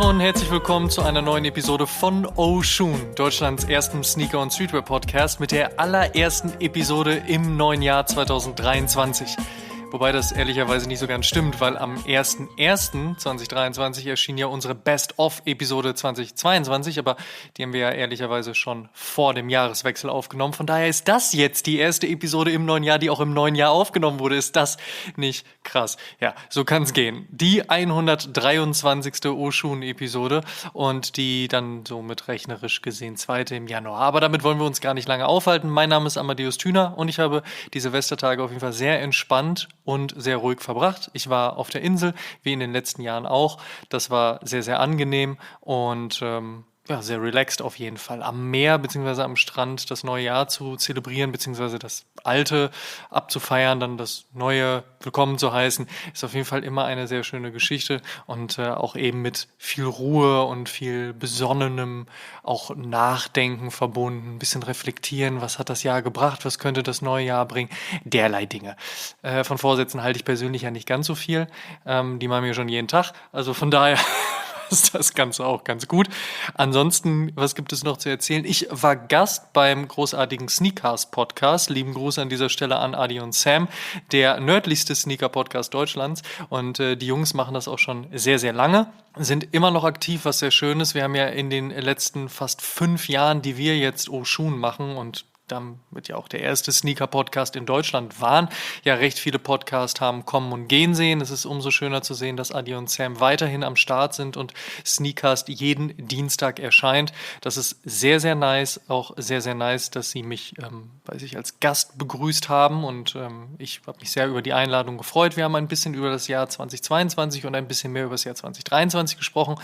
Tag und herzlich willkommen zu einer neuen Episode von SCHUHEN, Deutschlands ersten Sneaker- und Streetwear-Podcast mit der allerersten Episode im neuen Jahr 2023. Wobei das ehrlicherweise nicht so ganz stimmt, weil am 01.01.2023 erschien ja unsere Best-of-Episode 2022, aber die haben wir ja ehrlicherweise schon vor dem Jahreswechsel aufgenommen. Von daher ist das jetzt die erste Episode im neuen Jahr, die auch im neuen Jahr aufgenommen wurde. Ist das nicht krass? Ja, so kann es gehen. Die 123. SCHUHEN-Episode und die dann somit rechnerisch gesehen zweite im Januar. Aber damit wollen wir uns gar nicht lange aufhalten. Mein Name ist Amadeus Thüner und ich habe die Silvestertage auf jeden Fall sehr entspannt und sehr ruhig verbracht. Ich war auf der Insel, wie in den letzten Jahren auch. Das war sehr, sehr angenehm und sehr relaxed auf jeden Fall. Am Meer bzw. am Strand das neue Jahr zu zelebrieren bzw. das alte abzufeiern, dann das neue willkommen zu heißen, ist auf jeden Fall immer eine sehr schöne Geschichte und auch eben mit viel Ruhe und viel besonnenem auch Nachdenken verbunden, ein bisschen reflektieren, was hat das Jahr gebracht, was könnte das neue Jahr bringen, derlei Dinge. Von Vorsätzen halte ich persönlich ja nicht ganz so viel, die machen wir schon jeden Tag, also von daher ist das Ganze auch ganz gut. Ansonsten, was gibt es noch zu erzählen? Ich war Gast beim großartigen Sneakcast-Podcast. Lieben Gruß an dieser Stelle an Adi und Sam, der nördlichste Sneaker-Podcast Deutschlands. Und die Jungs machen das auch schon sehr, sehr lange. Sind immer noch aktiv, was sehr schön ist. Wir haben ja in den letzten fast 5 Jahren, die wir jetzt SCHUHEN machen und damit ja auch der erste Sneaker-Podcast in Deutschland waren, ja recht viele Podcasts haben kommen und gehen sehen. Es ist umso schöner zu sehen, dass Adi und Sam weiterhin am Start sind und Sneakcast jeden Dienstag erscheint. Das ist sehr, sehr nice. Auch sehr, sehr nice, dass sie mich als Gast begrüßt haben und ich habe mich sehr über die Einladung gefreut. Wir haben ein bisschen über das Jahr 2022 und ein bisschen mehr über das Jahr 2023 gesprochen.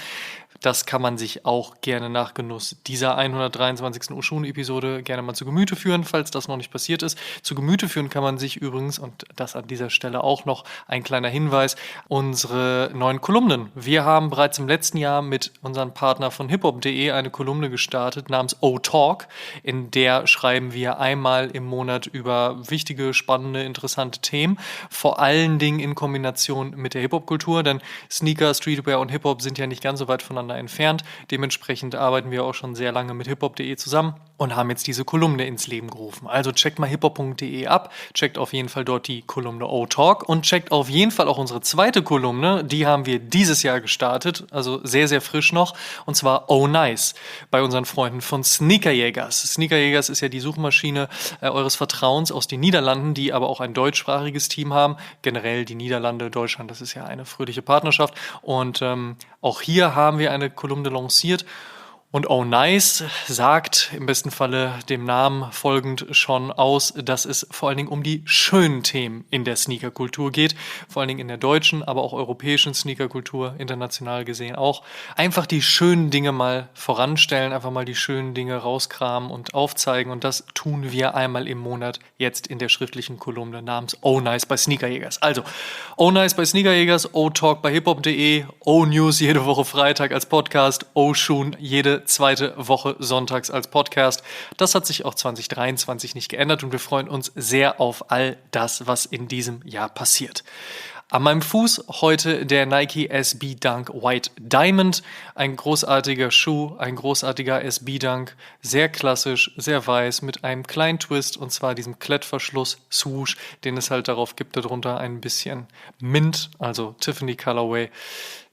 Das kann man sich auch gerne nach Genuss dieser 123. SCHUHEN-Episode gerne mal zu Gemüte führen, falls das noch nicht passiert ist. Zu Gemüte führen kann man sich übrigens, und das an dieser Stelle auch noch ein kleiner Hinweis, unsere neuen Kolumnen. Wir haben bereits im letzten Jahr mit unserem Partner von hiphop.de eine Kolumne gestartet namens O-Talk, in der schreiben wir einmal im Monat über wichtige, spannende, interessante Themen, vor allen Dingen in Kombination mit der Hip-Hop-Kultur, denn Sneaker, Streetwear und Hip-Hop sind ja nicht ganz so weit voneinander entfernt. Dementsprechend arbeiten wir auch schon sehr lange mit hiphop.de zusammen und haben jetzt diese Kolumne ins Leben gerufen. Also checkt mal hiphop.de ab, checkt auf jeden Fall dort die Kolumne O-Talk und checkt auf jeden Fall auch unsere zweite Kolumne, die haben wir dieses Jahr gestartet, also sehr, sehr frisch noch, und zwar Oh Nice, bei unseren Freunden von Sneakerjägers. Sneakerjägers ist ja die Suchmaschine eures Vertrauens aus den Niederlanden, die aber auch ein deutschsprachiges Team haben. Generell die Niederlande, Deutschland, das ist ja eine fröhliche Partnerschaft und auch hier haben wir eine Kolumne lanciert und Oh Nice sagt im besten Falle dem Namen folgend schon aus, dass es vor allen Dingen um die schönen Themen in der Sneakerkultur geht, vor allen Dingen in der deutschen, aber auch europäischen Sneakerkultur, international gesehen auch. Einfach die schönen Dinge mal voranstellen, einfach mal die schönen Dinge rauskramen und aufzeigen und das tun wir einmal im Monat jetzt in der schriftlichen Kolumne namens Oh Nice bei Sneakerjägers. Also Oh Nice bei Sneakerjägers, O-Talk bei hiphop.de, O-News jede Woche Freitag als Podcast, SCHUHEN jede zweite Woche sonntags als Podcast. Das hat sich auch 2023 nicht geändert und wir freuen uns sehr auf all das, was in diesem Jahr passiert. An meinem Fuß heute der Nike SB Dunk White Diamond. Ein großartiger Schuh, ein großartiger SB Dunk. Sehr klassisch, sehr weiß, mit einem kleinen Twist und zwar diesem Klettverschluss Swoosh, den es halt darauf gibt, darunter ein bisschen Mint, also Tiffany Colorway.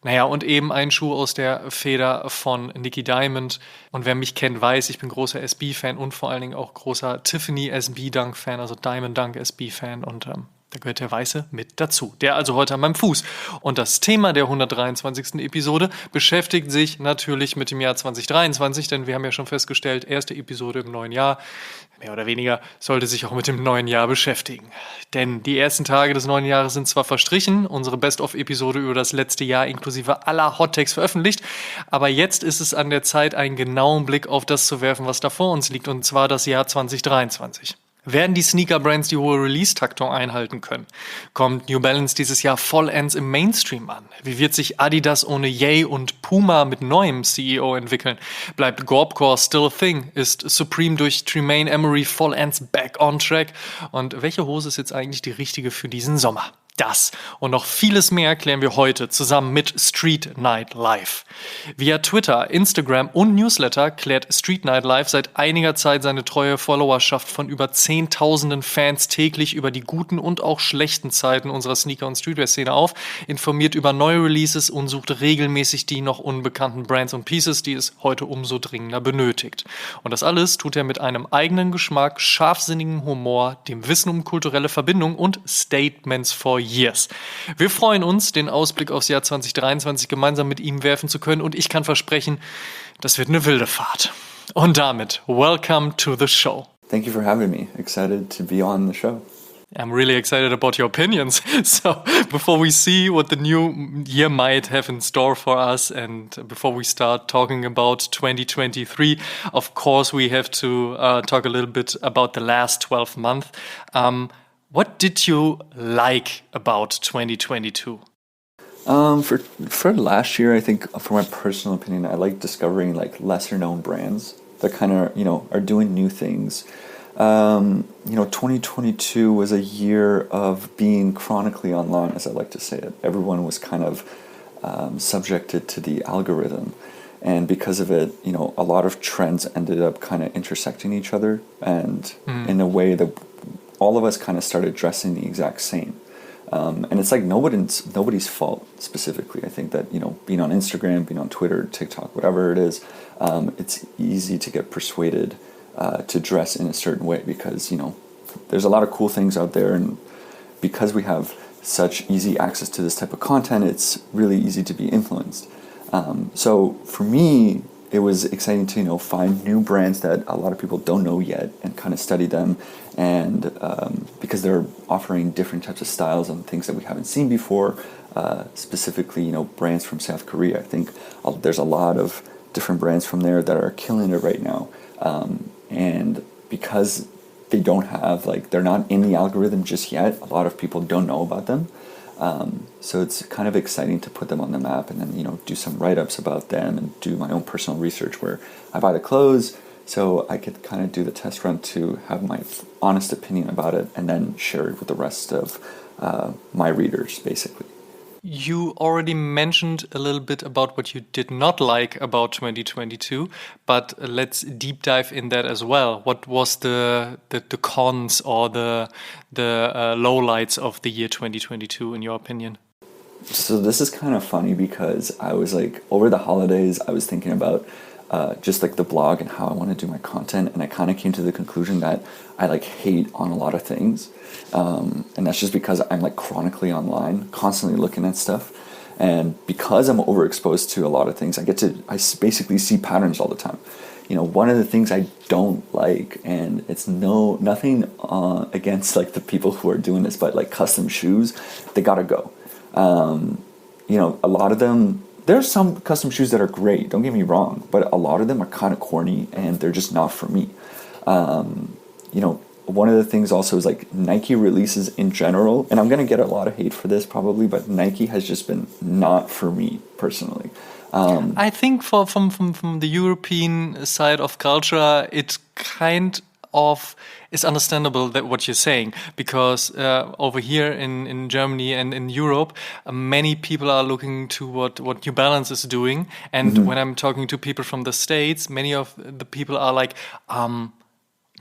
Naja, und eben ein Schuh aus der Feder von Nicky Diamond. Und wer mich kennt, weiß, ich bin großer SB-Fan und vor allen Dingen auch großer Tiffany SB Dunk-Fan, also Diamond Dunk SB-Fan. Und da gehört der Weiße mit dazu. Der also heute an meinem Fuß. Und das Thema der 123. Episode beschäftigt sich natürlich mit dem Jahr 2023, denn wir haben ja schon festgestellt, erste Episode im neuen Jahr, mehr oder weniger, sollte sich auch mit dem neuen Jahr beschäftigen. Denn die ersten Tage des neuen Jahres sind zwar verstrichen, unsere Best-of-Episode über das letzte Jahr inklusive aller Hot-Takes veröffentlicht, aber jetzt ist es an der Zeit, einen genauen Blick auf das zu werfen, was da vor uns liegt, und zwar das Jahr 2023. Werden die Sneaker-Brands die hohe Release-Taktung einhalten können? Kommt New Balance dieses Jahr vollends im Mainstream an? Wie wird sich Adidas ohne Jahr und Puma mit neuem CEO entwickeln? Bleibt Gorpcore still a thing? Ist Supreme durch Tremaine Emory vollends back on track? Und welche Hose ist jetzt eigentlich die richtige für diesen Sommer? Das und noch vieles mehr klären wir heute zusammen mit Street Night Live. Via Twitter, Instagram und Newsletter klärt Street Night Live seit einiger Zeit seine treue Followerschaft von über 10.000 Fans täglich über die guten und auch schlechten Zeiten unserer Sneaker- und Streetwear-Szene auf, informiert über neue Releases und sucht regelmäßig die noch unbekannten Brands und Pieces, die es heute umso dringender benötigt. Und das alles tut er mit einem eigenen Geschmack, scharfsinnigem Humor, dem Wissen um kulturelle Verbindung und Statements for Years. Wir freuen uns, den Ausblick aufs Jahr 2023 gemeinsam mit ihm werfen zu können und ich kann versprechen, das wird eine wilde Fahrt. Und damit, welcome to the show. Thank you for having me. Excited to be on the show. I'm really excited about your opinions. So before we see what the new year might have in store for us and before we start talking about 2023, of course we have to talk a little bit about the last 12 months. What did you like about 2022? For last year, I think for my personal opinion, I like discovering like lesser known brands that kind of, are doing new things. 2022 was a year of being chronically online, as I like to say it. Everyone was kind of subjected to the algorithm. And because of it, a lot of trends ended up kind of intersecting each other and in a way that all of us kind of started dressing the exact same. And it's like nobody's fault specifically. I think that, being on Instagram, being on Twitter, TikTok, whatever it is, it's easy to get persuaded to dress in a certain way because, there's a lot of cool things out there. And because we have such easy access to this type of content, it's really easy to be influenced. So for me, it was exciting to, find new brands that a lot of people don't know yet and kind of study them. And because they're offering different types of styles and things that we haven't seen before, specifically, brands from South Korea. I think there's a lot of different brands from there that are killing it right now. And because they don't have, they're not in the algorithm just yet, a lot of people don't know about them. So it's kind of exciting to put them on the map and then, do some write-ups about them and do my own personal research where I buy the clothes so I could kind of do the test run to have my honest opinion about it and then share it with the rest of my readers, basically. You already mentioned a little bit about what you did not like about 2022, but let's deep dive in that as well. What was the cons or the lowlights of the year 2022 in your opinion? So this is kind of funny because I was over the holidays, I was thinking about just the blog and how I want to do my content, and I kind of came to the conclusion that I hate on a lot of things. And that's just because I'm chronically online, constantly looking at stuff. And because I'm overexposed to a lot of things, I basically see patterns all the time. One of the things I don't like, and it's nothing against the people who are doing this, but custom shoes, they gotta go. A lot of them, there's some custom shoes that are great, don't get me wrong, but a lot of them are kind of corny and they're just not for me. One of the things also is Nike releases in general, and I'm going to get a lot of hate for this probably, but Nike has just been not for me personally. I think from the European side of culture, it kind of is understandable that what you're saying, because over here in Germany and in Europe, many people are looking to what New Balance is doing. And when I'm talking to people from the States, many of the people are like,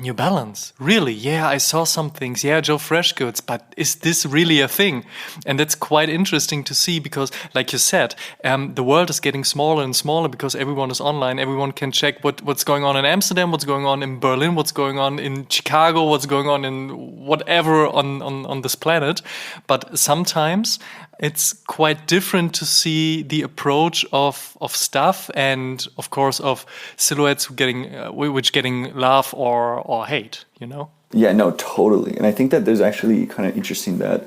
New Balance, really? Yeah, I saw some things. Yeah, Joe Freshgoods, but is this really a thing? And that's quite interesting to see because, like you said, the world is getting smaller and smaller because everyone is online. Everyone can check what's going on in Amsterdam, what's going on in Berlin, what's going on in Chicago, what's going on in whatever on this planet. But sometimes it's quite different to see the approach of stuff and, of course, of silhouettes which getting love or hate, Yeah, no, totally. And I think that there's actually kind of interesting that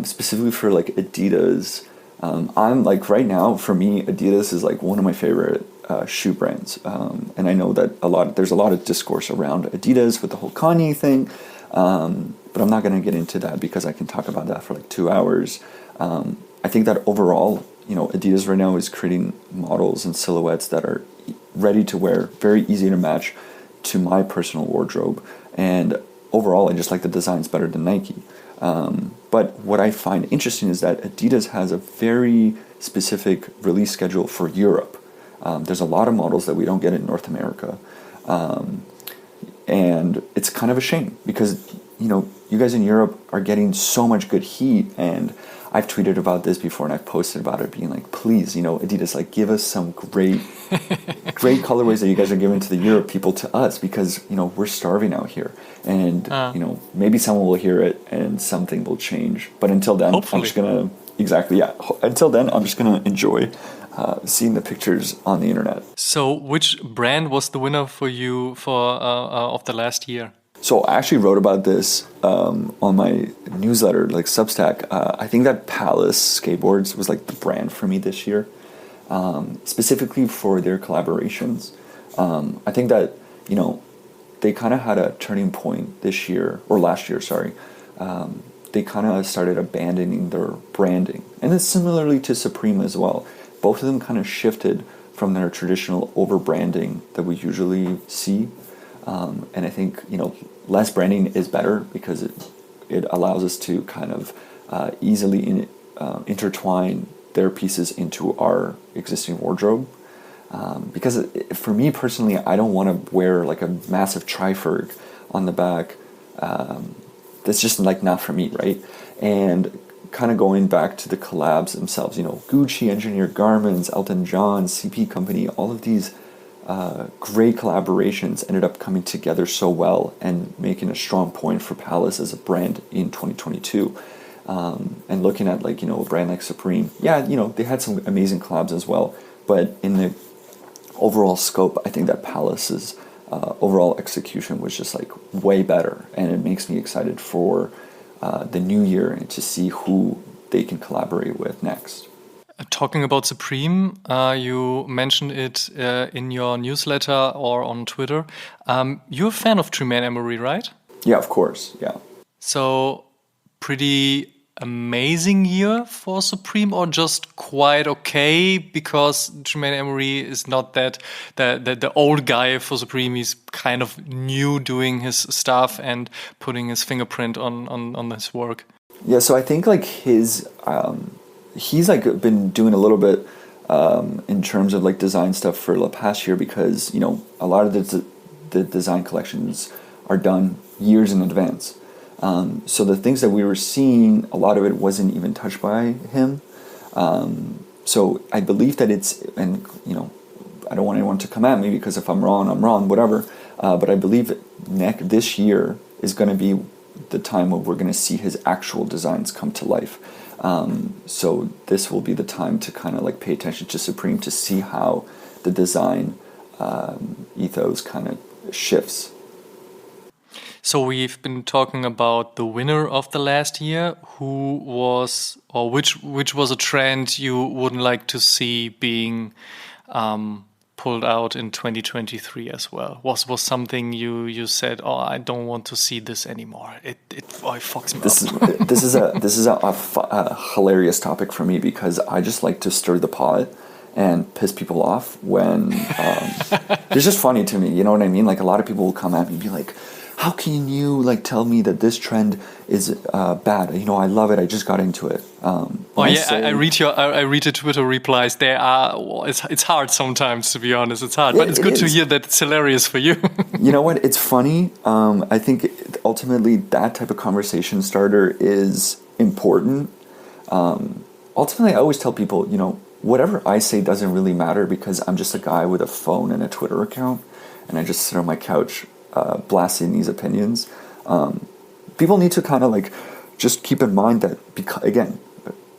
specifically for Adidas, I'm right now, for me, Adidas is one of my favorite shoe brands. And I know that there's a lot of discourse around Adidas with the whole Kanye thing. But I'm not going to get into that because I can talk about that for 2 hours. I think that overall, Adidas right now is creating models and silhouettes that are ready to wear, very easy to match to my personal wardrobe. And overall, I just like the designs better than Nike. But what I find interesting is that Adidas has a very specific release schedule for Europe. There's a lot of models that we don't get in North America. And it's kind of a shame because, you guys in Europe are getting so much good heat, and I've tweeted about this before and I've posted about it being like, please, Adidas, like give us some great colorways that you guys are giving to the Europe people to us because, we're starving out here. And, maybe someone will hear it and something will change. But until then, hopefully. I'm just going to, until then, I'm just going to enjoy seeing the pictures on the internet. So which brand was the winner for you of the last year? So I actually wrote about this on my newsletter, like Substack. I think that Palace Skateboards was like the brand for me this year, specifically for their collaborations. I think that, they kind of had a turning point this year, or last year, sorry. They kind of started abandoning their branding. And it's similarly to Supreme as well. Both of them kind of shifted from their traditional over-branding that we usually see. And I think, less branding is better because it allows us to kind of easily intertwine their pieces into our existing wardrobe. Because for me personally, I don't want to wear like a massive triferg on the back. That's just like not for me, right? And kind of going back to the collabs themselves, Gucci, Engineered Garments, Elton John, CP Company, all of these great collaborations ended up coming together so well and making a strong point for Palace as a brand in 2022. And looking at like, a brand like Supreme, they had some amazing collabs as well. But in the overall scope, I think that Palace's overall execution was just like way better. And it makes me excited for the new year and to see who they can collaborate with next. Talking about Supreme, you mentioned it in your newsletter or on Twitter. You're a fan of Tremaine Emory, right? Yeah, of course. Yeah. So pretty amazing year for Supreme, or just quite okay because Tremaine Emory is not that the old guy for Supreme. He's kind of new doing his stuff and putting his fingerprint on his work. Yeah, so I think like his he's like been doing a little bit in terms of like design stuff for the past year because a lot of the design collections are done years in advance. So the things that we were seeing, a lot of it wasn't even touched by him. So I believe that it's, and I don't want anyone to come at me because if I'm wrong, whatever. But I believe this year is going to be the time where we're going to see his actual designs come to life. So this will be the time to kind of like pay attention to Supreme to see how the design ethos kind of shifts. So we've been talking about the winner of the last year. Who was, or which was a trend you wouldn't like to see being pulled out in 2023 as well? Was something you said, I don't want to see this anymore. It fucks me up. This is a hilarious topic for me because I just like to stir the pot and piss people off when it's just funny to me. You know what I mean? Like a lot of people will come at me and be like, how can you like tell me that this trend is bad? I love it. I just got into it. I read the Twitter replies. There are. It's hard sometimes, to be honest. It's hard, but it's good to hear that it's hilarious for you. You know what? It's funny. I think ultimately that type of conversation starter is important. Ultimately, I always tell people, whatever I say doesn't really matter because I'm just a guy with a phone and a Twitter account, and I just sit on my couch. Blasting these opinions. People need to kind of like just keep in mind that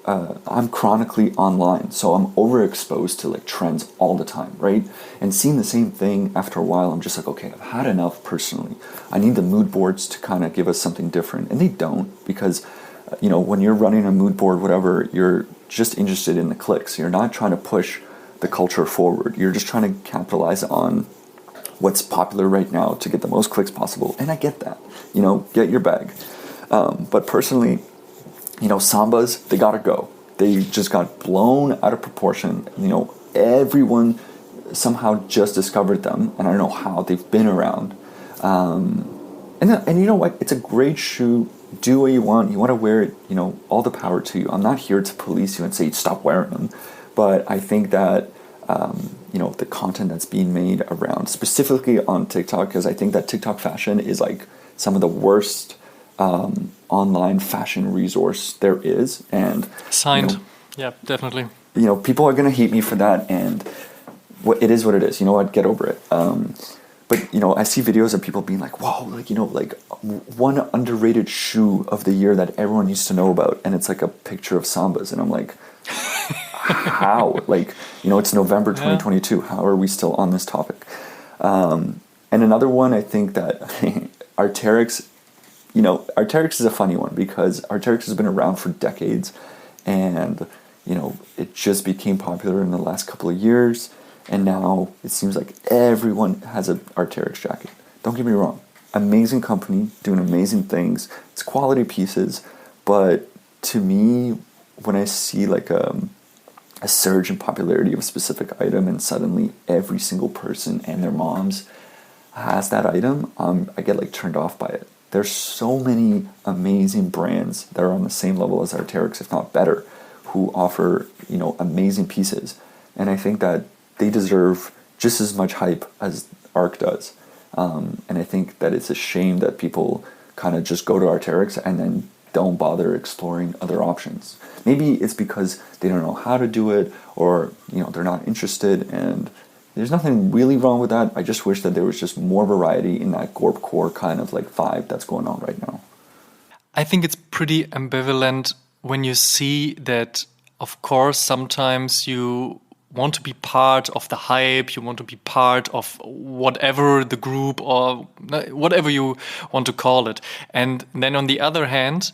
I'm chronically online, so I'm overexposed to like trends all the time, right? And seeing the same thing after a while, I'm just like, okay, I've had enough personally. I need the mood boards to kind of give us something different, and they don't because when you're running a mood board, whatever, you're just interested in the clicks. You're not trying to push the culture forward. You're just trying to capitalize on what's popular right now to get the most clicks possible. And I get that, get your bag. But personally, Sambas, they gotta go. They just got blown out of proportion. Everyone somehow just discovered them. And I don't know how they've been around. And And you know what? It's a great shoe. Do what you want. You want to wear it, all the power to you. I'm not here to police you and say stop wearing them. But I think that, the content that's being made around, specifically on TikTok, because I think that TikTok fashion is like some of the worst online fashion resource there is. And signed. Yeah, definitely. People are going to hate me for that. And it is what it is. You know what? Get over it. But, I see videos of people being like, wow, one underrated shoe of the year that everyone needs to know about. And it's like a picture of Sambas. And I'm like, how? It's November 2022. How are we still on this topic? And another one, I think that Arc'teryx, Arc'teryx is a funny one because Arc'teryx has been around for decades. And, it just became popular in the last couple of years. And now it seems like everyone has an Arc'teryx jacket. Don't get me wrong. Amazing company, doing amazing things. It's quality pieces. But to me, when I see like a surge in popularity of a specific item and suddenly every single person and their moms has that item, I get like turned off by it. There's so many amazing brands that are on the same level as Arc'teryx, if not better, who offer, amazing pieces. And I think that they deserve just as much hype as Arc does. And I think that it's a shame that people kind of just go to Arc'teryx and then don't bother exploring other options. Maybe it's because they don't know how to do it, or they're not interested, and there's nothing really wrong with that. I just wish that there was just more variety in that Gorpcore kind of like vibe that's going on right now. I think it's pretty ambivalent when you see that, of course, sometimes you want to be part of the hype, you want to be part of whatever the group or whatever you want to call it. And then on the other hand,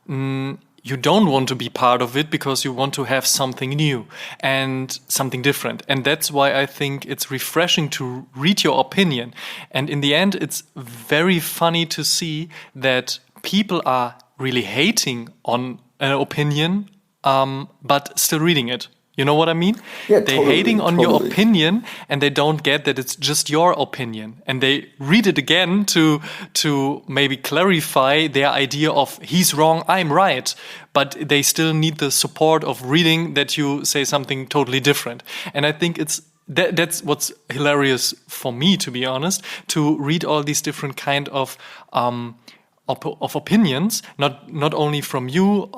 you don't want to be part of it because you want to have something new and something different. And that's why I think it's refreshing to read your opinion. And in the end, it's very funny to see that people are really hating on an opinion, but still reading it. You know what I mean? Yeah, they're hating on your opinion, and they don't get that it's just your opinion. And they read it again to maybe clarify their idea of he's wrong, I'm right. But they still need the support of reading that you say something totally different. And I think that's what's hilarious for me, to be honest, to read all these different kind of opinions, not only from you,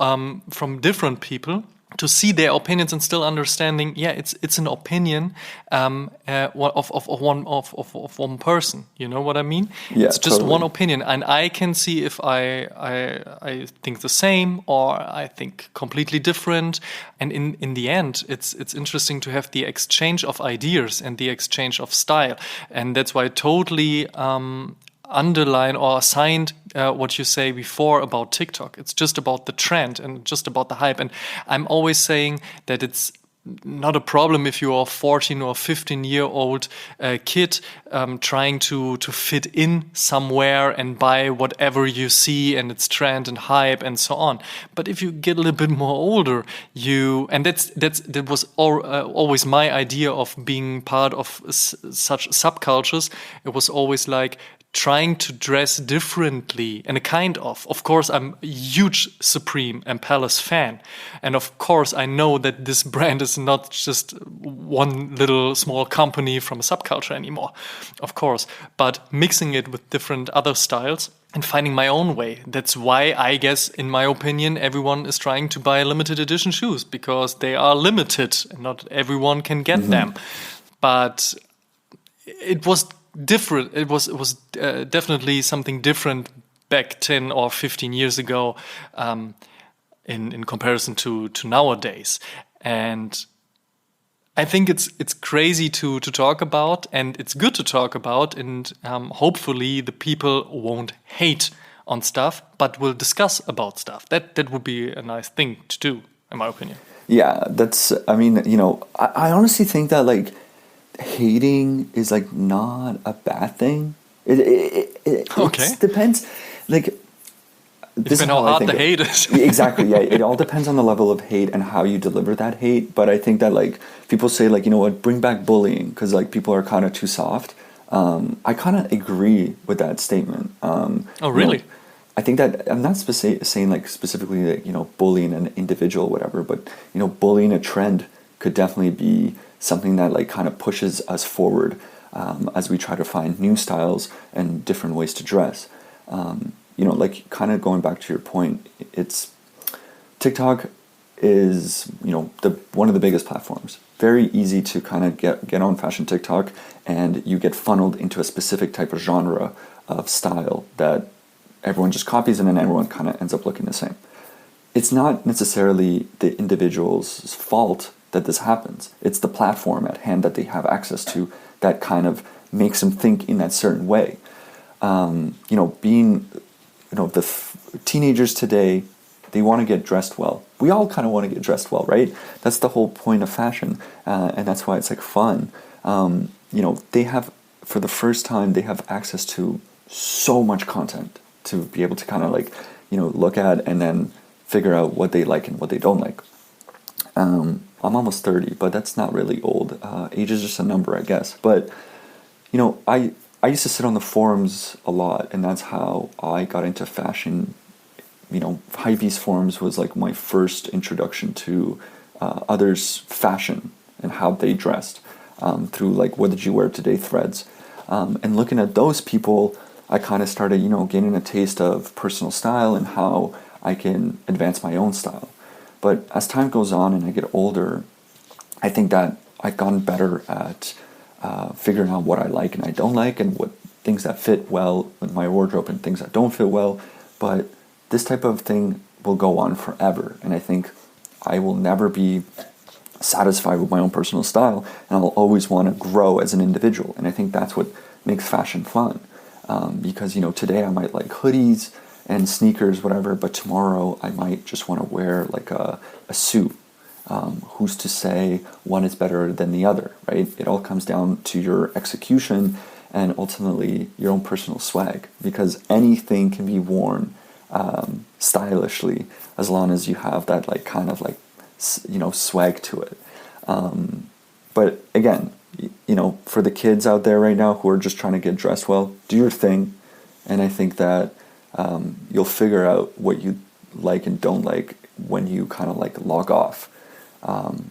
from different people, to see their opinions and still understanding, it's an opinion of one person. You know what I mean? Yeah, it's just totally. one opinion, and I can see if I think the same or I think completely different. And in the end, it's interesting to have the exchange of ideas and the exchange of style, and that's why I totally underline or signed what you say before about TikTok. It's just about the trend and just about the hype. And I'm always saying that it's not a problem if you're a 14 or 15-year-old kid trying to fit in somewhere and buy whatever you see and it's trend and hype and so on. But if you get a little bit more older, that was always my idea of being part of such subcultures. It was always like trying to dress differently, and of course, I'm a huge Supreme and Palace fan. And of course, I know that this brand is not just one little small company from a subculture anymore, of course, but mixing it with different other styles and finding my own way. That's why I guess, in my opinion, everyone is trying to buy limited edition shoes, because they are limited and not everyone can get them. But it was different. It was definitely something different back 10 or 15 years ago, in comparison to nowadays. And I think it's crazy to talk about, and it's good to talk about, and hopefully the people won't hate on stuff, but will discuss about stuff. That would be a nice thing to do, in my opinion. Yeah, I honestly think that like hating is like not a bad thing. It depends. Like, this depends how hard the hate is. Exactly. Yeah, it all depends on the level of hate and how you deliver that hate. But I think that like people say like, you know what, bring back bullying because like people are kind of too soft. I kind of agree with that statement. Oh, really? You know, I think that I'm not saying like specifically that, bullying an individual or whatever, but, bullying a trend could definitely be something that like kind of pushes us forward as we try to find new styles and different ways to dress. Like kind of going back to your point, it's TikTok is, one of the biggest platforms. Very easy to kind of get on fashion TikTok, and you get funneled into a specific type of genre of style that everyone just copies, and then everyone kind of ends up looking the same. It's not necessarily the individual's fault that this happens. It's the platform at hand that they have access to that kind of makes them think in that certain way. Teenagers today, they want to get dressed well. We all kind of want to get dressed well, right? That's the whole point of fashion, and that's why it's like fun. They have, for the first time, they have access to so much content to be able to kind of like, look at and then figure out what they like and what they don't like. I'm almost 30, but that's not really old. Age is just a number, I guess. But, I used to sit on the forums a lot, and that's how I got into fashion. Hypebeast forums was like my first introduction to others' fashion and how they dressed through like what did you wear today threads. And looking at those people, I kind of started, gaining a taste of personal style and how I can advance my own style. But as time goes on and I get older, I think that I've gotten better at figuring out what I like and I don't like, and what things that fit well with my wardrobe and things that don't fit well. But this type of thing will go on forever, and I think I will never be satisfied with my own personal style, and I'll always want to grow as an individual. And I think that's what makes fashion fun, because today I might like hoodies and sneakers, whatever, but tomorrow I might just want to wear like a suit. Who's to say one is better than the other, right? It all comes down to your execution and ultimately your own personal swag, because anything can be worn stylishly as long as you have that like kind of like swag to it. But again, for the kids out there right now who are just trying to get dressed well, do your thing, and I think that you'll figure out what you like and don't like when you kind of like log off.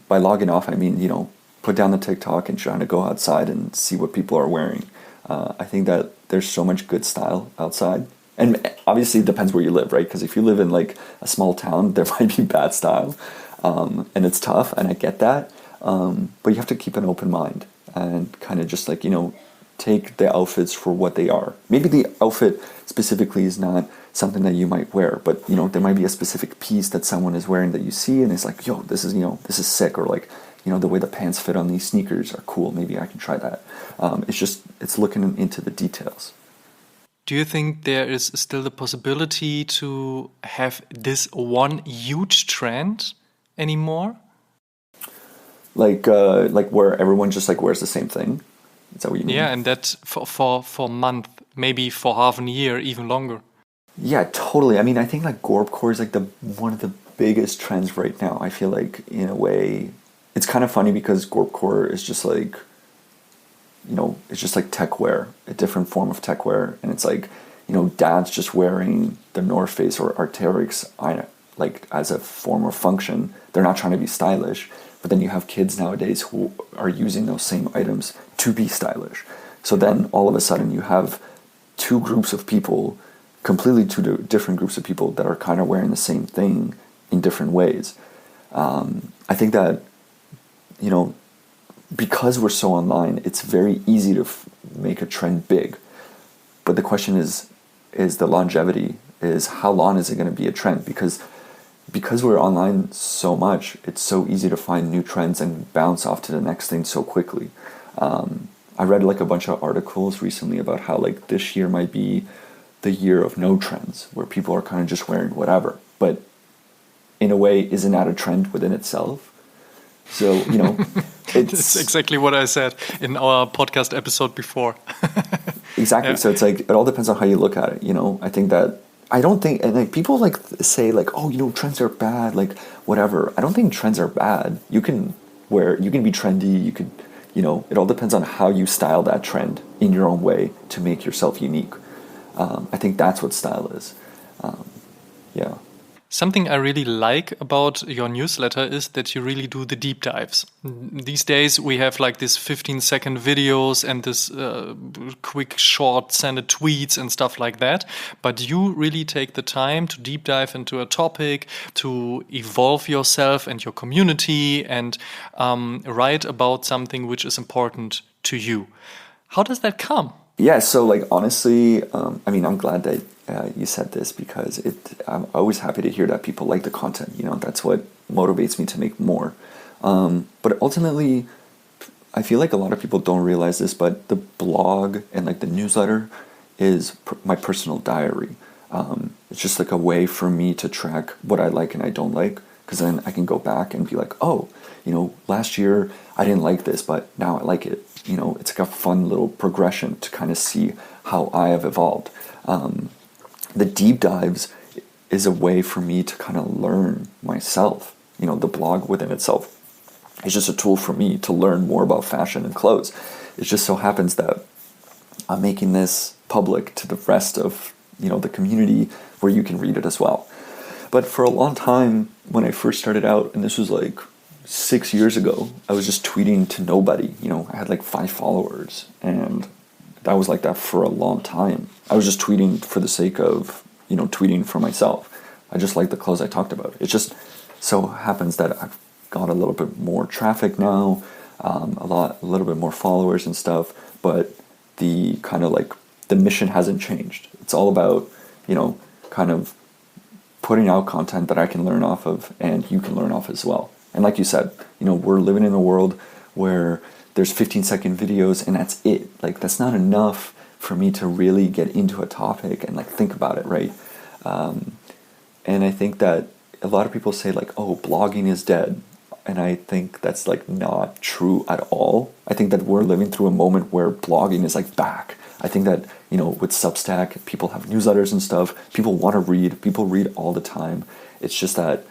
By logging off, I mean put down the TikTok and trying to go outside and see what people are wearing. I think that there's so much good style outside. And obviously it depends where you live, right? Because if you live in like a small town, there might be bad style. And it's tough, and I get that. But you have to keep an open mind and kind of just like, take the outfits for what they are. Maybe the outfit specifically is not something that you might wear, but there might be a specific piece that someone is wearing that you see and it's like, yo, this is sick, or like, the way the pants fit on these sneakers are cool. Maybe I can try that. It's looking into the details. Do you think there is still the possibility to have this one huge trend anymore? Like where everyone just like wears the same thing? Is that what you mean? Yeah, and that for a month, maybe for half a year, even longer. Yeah, totally. I mean, I think like Gorpcore is like one of the biggest trends right now. I feel like in a way, it's kind of funny because Gorpcore is just like, it's just like tech wear, a different form of tech wear, and it's like, dads just wearing the North Face or Arc'teryx, like as a form of function. They're not trying to be stylish, but then you have kids nowadays who are using those same items to be stylish. So then all of a sudden you have two groups of people, completely two different groups of people that are kind of wearing the same thing in different ways. I think that, because we're so online, it's very easy to make a trend big. But the question is the longevity, is how long is it going to be a trend? Because we're online so much, it's so easy to find new trends and bounce off to the next thing so quickly. I read like a bunch of articles recently about how like this year might be the year of no trends, where people are kind of just wearing whatever. But in a way, isn't that a trend within itself? So, it's exactly what I said in our podcast episode before. Exactly. Yeah. So it's like, it all depends on how you look at it. I think that, I don't think, and like people like say like, oh, trends are bad, like whatever. I don't think trends are bad. You can be trendy, you could it all depends on how you style that trend in your own way to make yourself unique. I think that's what style is. Yeah. Something I really like about your newsletter is that you really do the deep dives. These days we have like this 15-second videos and this quick short sended tweets and stuff like that. But you really take the time to deep dive into a topic, to evolve yourself and your community, and write about something which is important to you. How does that come? Yeah, so like honestly, I'm glad that you said this, because I'm always happy to hear that people like the content. That's what motivates me to make more. But ultimately, I feel like a lot of people don't realize this, but the blog and like the newsletter is my personal diary. It's just like a way for me to track what I like and I don't like, because then I can go back and be like, oh, last year I didn't like this, but now I like it. It's like a fun little progression to kind of see how I have evolved. The deep dives is a way for me to kind of learn myself. The blog within itself is just a tool for me to learn more about fashion and clothes. It just so happens that I'm making this public to the rest of, the community where you can read it as well. But for a long time, when I first started out, and this was like 6 years ago, I was just tweeting to nobody. I had like 5 followers, and that was like that for a long time. I was just tweeting for the sake of, tweeting for myself. I just like the clothes I talked about. It just so happens that I've got a little bit more traffic now, a little bit more followers and stuff, but the kind of like the mission hasn't changed. It's all about, kind of putting out content that I can learn off of and you can learn off as well. And like you said, we're living in a world where there's 15-second videos and that's it. Like, that's not enough for me to really get into a topic and like think about it, right? And I think that a lot of people say like, oh, blogging is dead. And I think that's like not true at all. I think that we're living through a moment where blogging is like back. I think that, with Substack, people have newsletters and stuff. People want to read. People read all the time. It's just that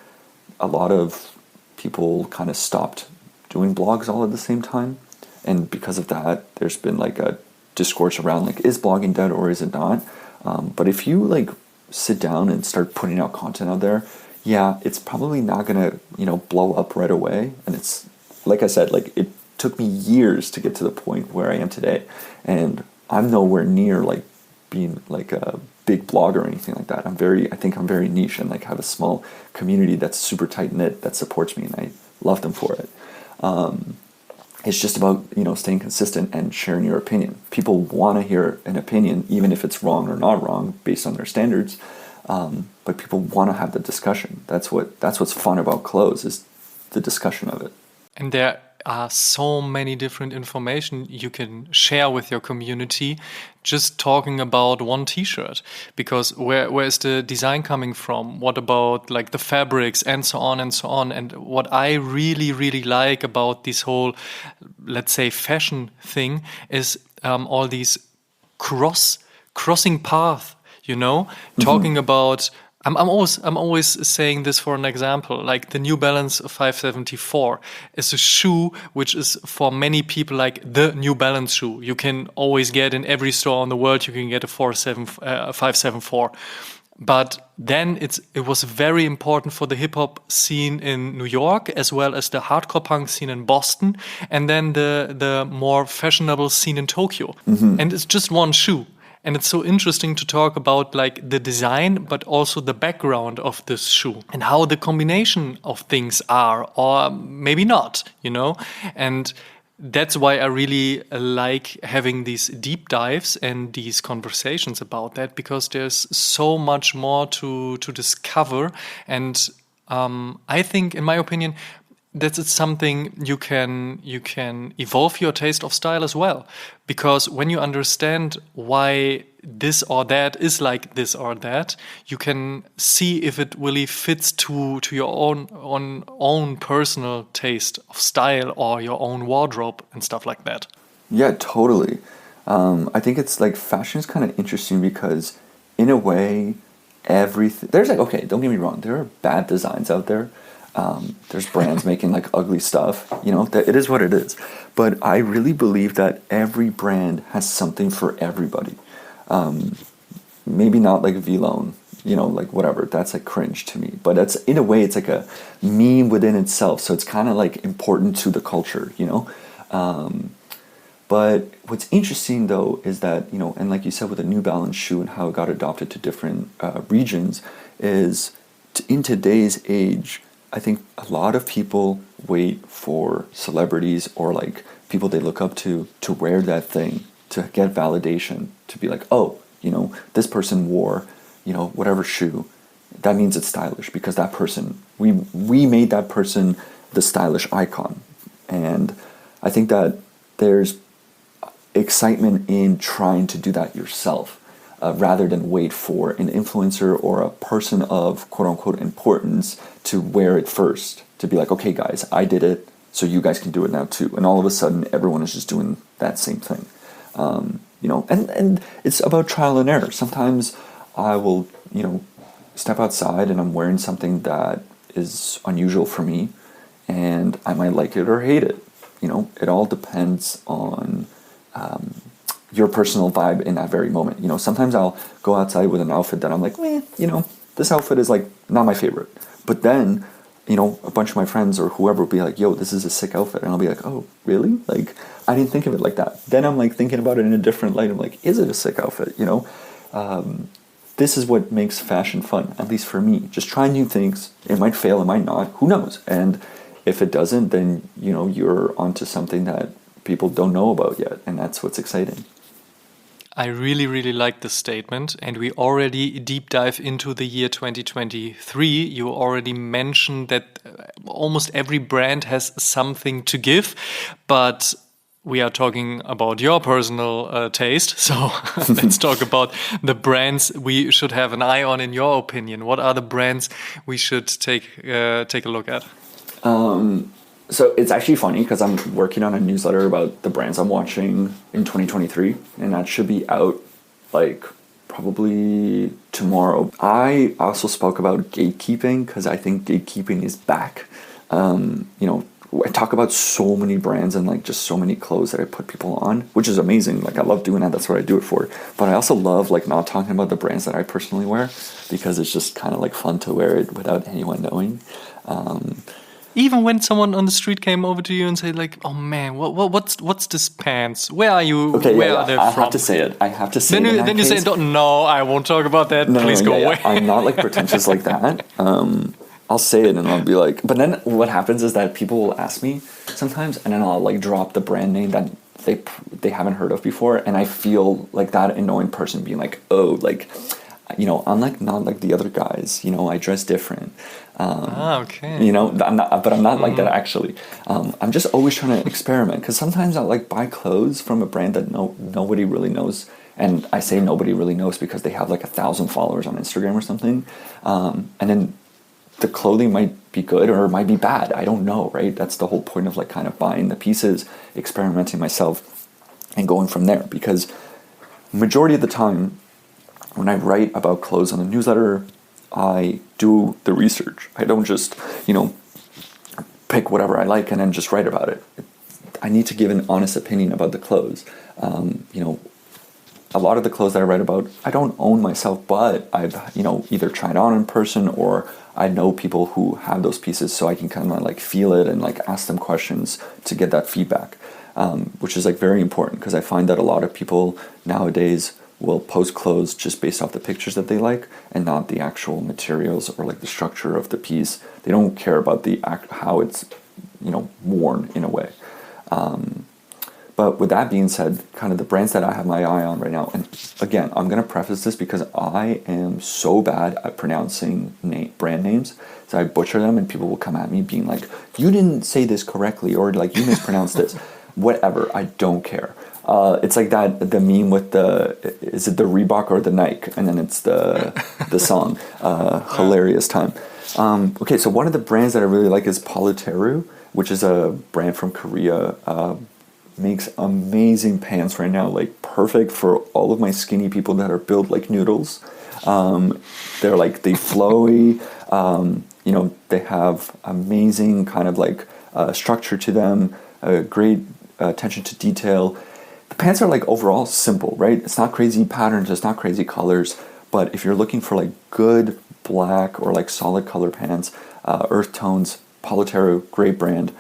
a lot of people kind of stopped doing blogs all at the same time. And because of that, there's been like a discourse around like, is blogging dead or is it not? But if you like sit down and start putting out content out there, yeah, it's probably not gonna, blow up right away. And it's, like I said, like it took me years to get to the point where I am today. And I'm nowhere near like being like a big blogger or anything like that. I think I'm very niche and like have a small community that's super tight knit that supports me, and I love them for it. It's just about, staying consistent and sharing your opinion. People want to hear an opinion, even if it's wrong or not wrong based on their standards. But people want to have the discussion. That's what's fun about clothes, is the discussion of it. And there are so many different information you can share with your community just talking about one t-shirt, because where is the design coming from? What about like the fabrics and so on and so on? And what I really, really like about this whole, let's say, fashion thing is all these crossing path, talking about. I'm always saying this for an example, like the New Balance 574 is a shoe which is for many people like the New Balance shoe. You can always get in every store in the world. You can get a 574. But then it was very important for the hip hop scene in New York, as well as the hardcore punk scene in Boston, and then the more fashionable scene in Tokyo. Mm-hmm. And it's just one shoe. And it's so interesting to talk about like the design, but also the background of this shoe and how the combination of things are, or maybe not, And that's why I really like having these deep dives and these conversations about that, because there's so much more to discover. And I think, in my opinion, that it's something you can evolve your taste of style as well, because when you understand why this or that is like this or that, you can see if it really fits to your own personal taste of style or your own wardrobe and stuff like that. Yeah, totally. I think it's like fashion is kind of interesting because in a way, everything there's like, okay, don't get me wrong, there are bad designs out there. There's brands making like ugly stuff, that it is what it is. But I really believe that every brand has something for everybody. Maybe not like Vlone, like whatever, that's like cringe to me. But it's, in a way, it's like a meme within itself. So it's kind of like important to the culture, But what's interesting though is that, and like you said with the New Balance shoe and how it got adopted to different regions, is in today's age, I think a lot of people wait for celebrities or like people they look up to wear that thing, to get validation, to be like, oh, this person wore, whatever shoe. That means it's stylish because that person, we made that person the stylish icon. And I think that there's excitement in trying to do that yourself. Rather than wait for an influencer or a person of quote-unquote importance to wear it first. To be like, okay guys, I did it, so you guys can do it now too. And all of a sudden, everyone is just doing that same thing. And it's about trial and error. Sometimes I will, step outside and I'm wearing something that is unusual for me, and I might like it or hate it. It all depends on your personal vibe in that very moment. Sometimes I'll go outside with an outfit that I'm like, this outfit is like not my favorite. But then, a bunch of my friends or whoever will be like, yo, this is a sick outfit. And I'll be like, oh, really? Like, I didn't think of it like that. Then I'm like thinking about it in a different light. I'm like, is it a sick outfit? This is what makes fashion fun, at least for me. Just try new things. It might fail, it might not. Who knows? And if it doesn't, then, you're onto something that people don't know about yet. And that's what's exciting. I really, really like this statement, and we already deep dive into the year 2023. You already mentioned that almost every brand has something to give, but we are talking about your personal taste. So let's talk about the brands we should have an eye on, in your opinion. What are the brands we should take a look at? So it's actually funny because I'm working on a newsletter about the brands I'm watching in 2023, and that should be out like probably tomorrow. I also spoke about gatekeeping because I think gatekeeping is back. I talk about so many brands and like just so many clothes that I put people on, which is amazing. Like I love doing that. That's what I do it for. But I also love like not talking about the brands that I personally wear because it's just kind of like fun to wear it without anyone knowing. Even when someone on the street came over to you and said like, "Oh man, what's this pants? Where are you? Okay, where are they from?" I have to say it. Then you say, "No, I won't talk about that. Please go away." I'm not like pretentious like that. I'll say it and I'll be like, but then what happens is that people will ask me sometimes, and then I'll like drop the brand name that they haven't heard of before, and I feel like that annoying person being like, "Oh, like." I'm like not like the other guys. I dress different. Okay. I'm not like that actually. I'm just always trying to experiment because sometimes I like buy clothes from a brand that nobody really knows, and I say nobody really knows because they have like 1,000 followers on Instagram or something, and then the clothing might be good or it might be bad. I don't know, right? That's the whole point of like kind of buying the pieces, experimenting myself, and going from there. Because majority of the time, when I write about clothes on the newsletter, I do the research. I don't just, pick whatever I like and then just write about it. I need to give an honest opinion about the clothes. A lot of the clothes that I write about, I don't own myself, but I've, either tried on in person or I know people who have those pieces, so I can kind of like feel it and like ask them questions to get that feedback, which is like very important because I find that a lot of people nowadays will post clothes just based off the pictures that they like and not the actual materials or like the structure of the piece. They don't care about how it's, worn in a way. But with that being said, kind of the brands that I have my eye on right now, and again, I'm going to preface this because I am so bad at pronouncing brand names, so I butcher them and people will come at me being like, you didn't say this correctly, or like you mispronounced this. Whatever, I don't care. It's like the meme with is it the Reebok or the Nike? And then it's the song, hilarious time. Okay, so one of the brands that I really like is Politeru, which is a brand from Korea. Makes amazing pants right now, like perfect for all of my skinny people that are built like noodles. They're like they flowy. They have amazing kind of like structure to them, great attention to detail. The pants are like overall simple, right? It's not crazy patterns, it's not crazy colors, but if you're looking for like good black or like solid color pants, earth tones, Politero, great brand.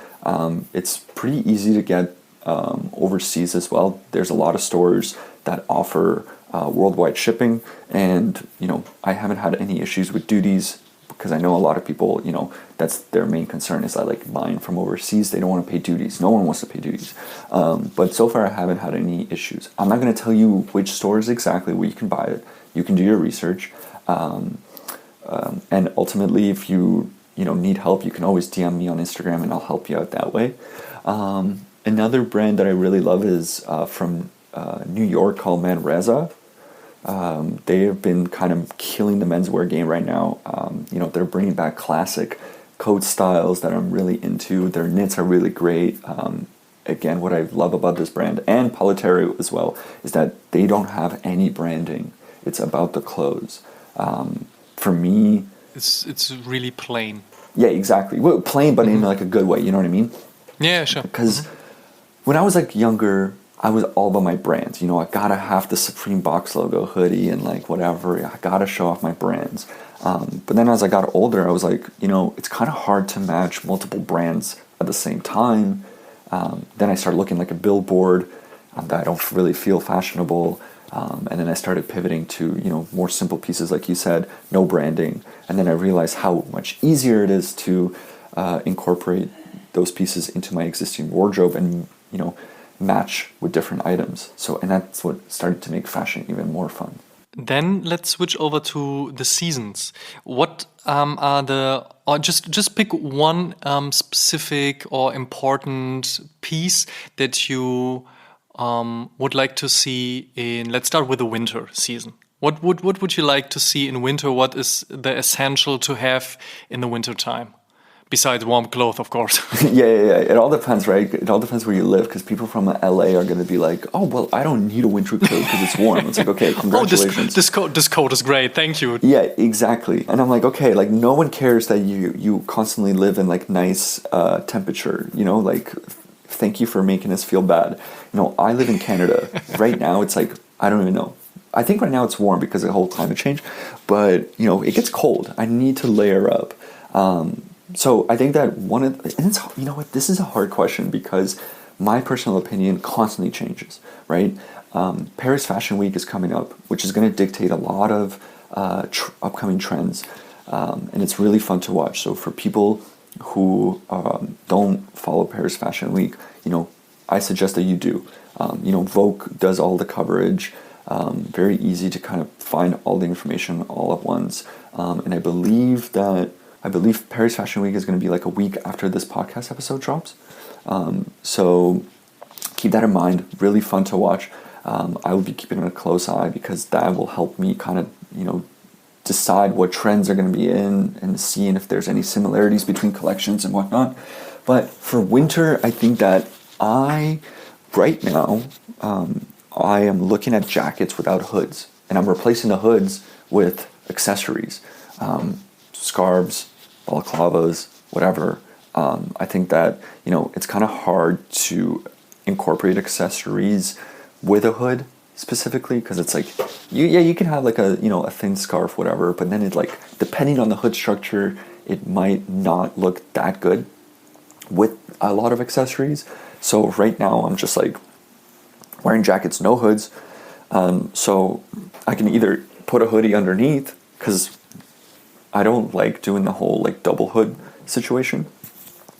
It's pretty easy to get overseas as well. There's a lot of stores that offer worldwide shipping, and I haven't had any issues with duties, because I know a lot of people, that's their main concern, is that like buying from overseas, they don't want to pay duties. No one wants to pay duties. But so far I haven't had any issues. I'm not going to tell you which stores exactly where you can buy it. You can do your research. And ultimately, if you need help, you can always DM me on Instagram and I'll help you out that way. Another brand that I really love is from New York, called Manresa. They have been kind of killing the menswear game right now. They're bringing back classic coat styles that I'm really into. Their knits are really great. Again, what I love about this brand, and Politero as well, is that they don't have any branding. It's about the clothes. For me, it's really plain. Yeah, exactly. Well, plain, but in like a good way. You know what I mean? Yeah, sure. Because when I was like younger, I was all about my brands. I gotta have the Supreme box logo hoodie and like whatever. I gotta show off my brands. But then as I got older, I was like, it's kind of hard to match multiple brands at the same time. Then I started looking like a billboard that I don't really feel fashionable. And then I started pivoting to, more simple pieces, like you said, no branding. And then I realized how much easier it is to incorporate those pieces into my existing wardrobe and, match with different items. And that's what started to make fashion even more fun. Then let's switch over to the seasons. What or just pick one specific or important piece that you would like to see in, let's start with the winter season. What would you like to see in winter? What is the essential to have in the winter time? Besides warm clothes, of course. Yeah. It all depends, right? It all depends where you live, because people from LA are going to be like, oh, well, I don't need a winter coat because it's warm. It's like, okay, congratulations. Oh, this coat is great. Thank you. Yeah, exactly. And I'm like, okay, like no one cares that you constantly live in like nice temperature, like thank you for making us feel bad. I live in Canada. Right now it's like, I don't even know. I think right now it's warm because of the whole climate change, but it gets cold. I need to layer up. So I think that and it's, this is a hard question because my personal opinion constantly changes, right? Paris Fashion Week is coming up, which is going to dictate a lot of upcoming trends. And it's really fun to watch. So for people who don't follow Paris Fashion Week, I suggest that you do. Vogue does all the coverage. Very easy to kind of find all the information all at once. And I believe Paris Fashion Week is going to be like a week after this podcast episode drops. So keep that in mind. Really fun to watch. I will be keeping a close eye because that will help me kind of, decide what trends are going to be in and seeing if there's any similarities between collections and whatnot. But for winter, I think that right now, I am looking at jackets without hoods, and I'm replacing the hoods with accessories. Scarves, balaclavas, whatever. I think that, it's kind of hard to incorporate accessories with a hood specifically, because it's like, you can have like a thin scarf, whatever, but then it like, depending on the hood structure, it might not look that good with a lot of accessories. So right now I'm just like wearing jackets, no hoods. So I can either put a hoodie underneath, because I don't like doing the whole like double hood situation.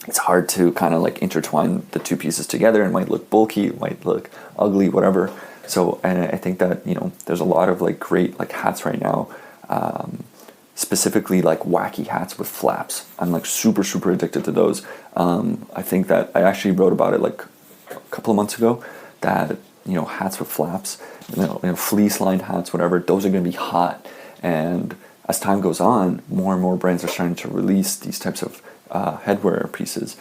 It's hard to kind of like intertwine the two pieces together. It might look bulky, it might look ugly, whatever. So, and I think that, there's a lot of like great like hats right now, specifically like wacky hats with flaps. I'm like super, super addicted to those. I think that I actually wrote about it like a couple of months ago, that, hats with flaps, fleece lined hats, whatever, those are going to be hot. And as time goes on, more and more brands are starting to release these types of headwear pieces.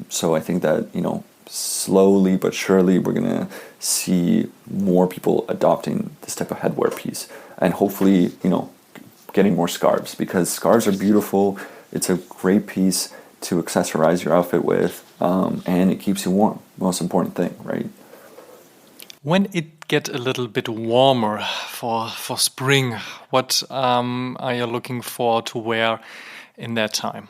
So I think that, slowly but surely we're going to see more people adopting this type of headwear piece. And hopefully, getting more scarves, because scarves are beautiful. It's a great piece to accessorize your outfit with, and it keeps you warm. Most important thing, right? When it get a little bit warmer for spring, what are you looking for to wear in that time?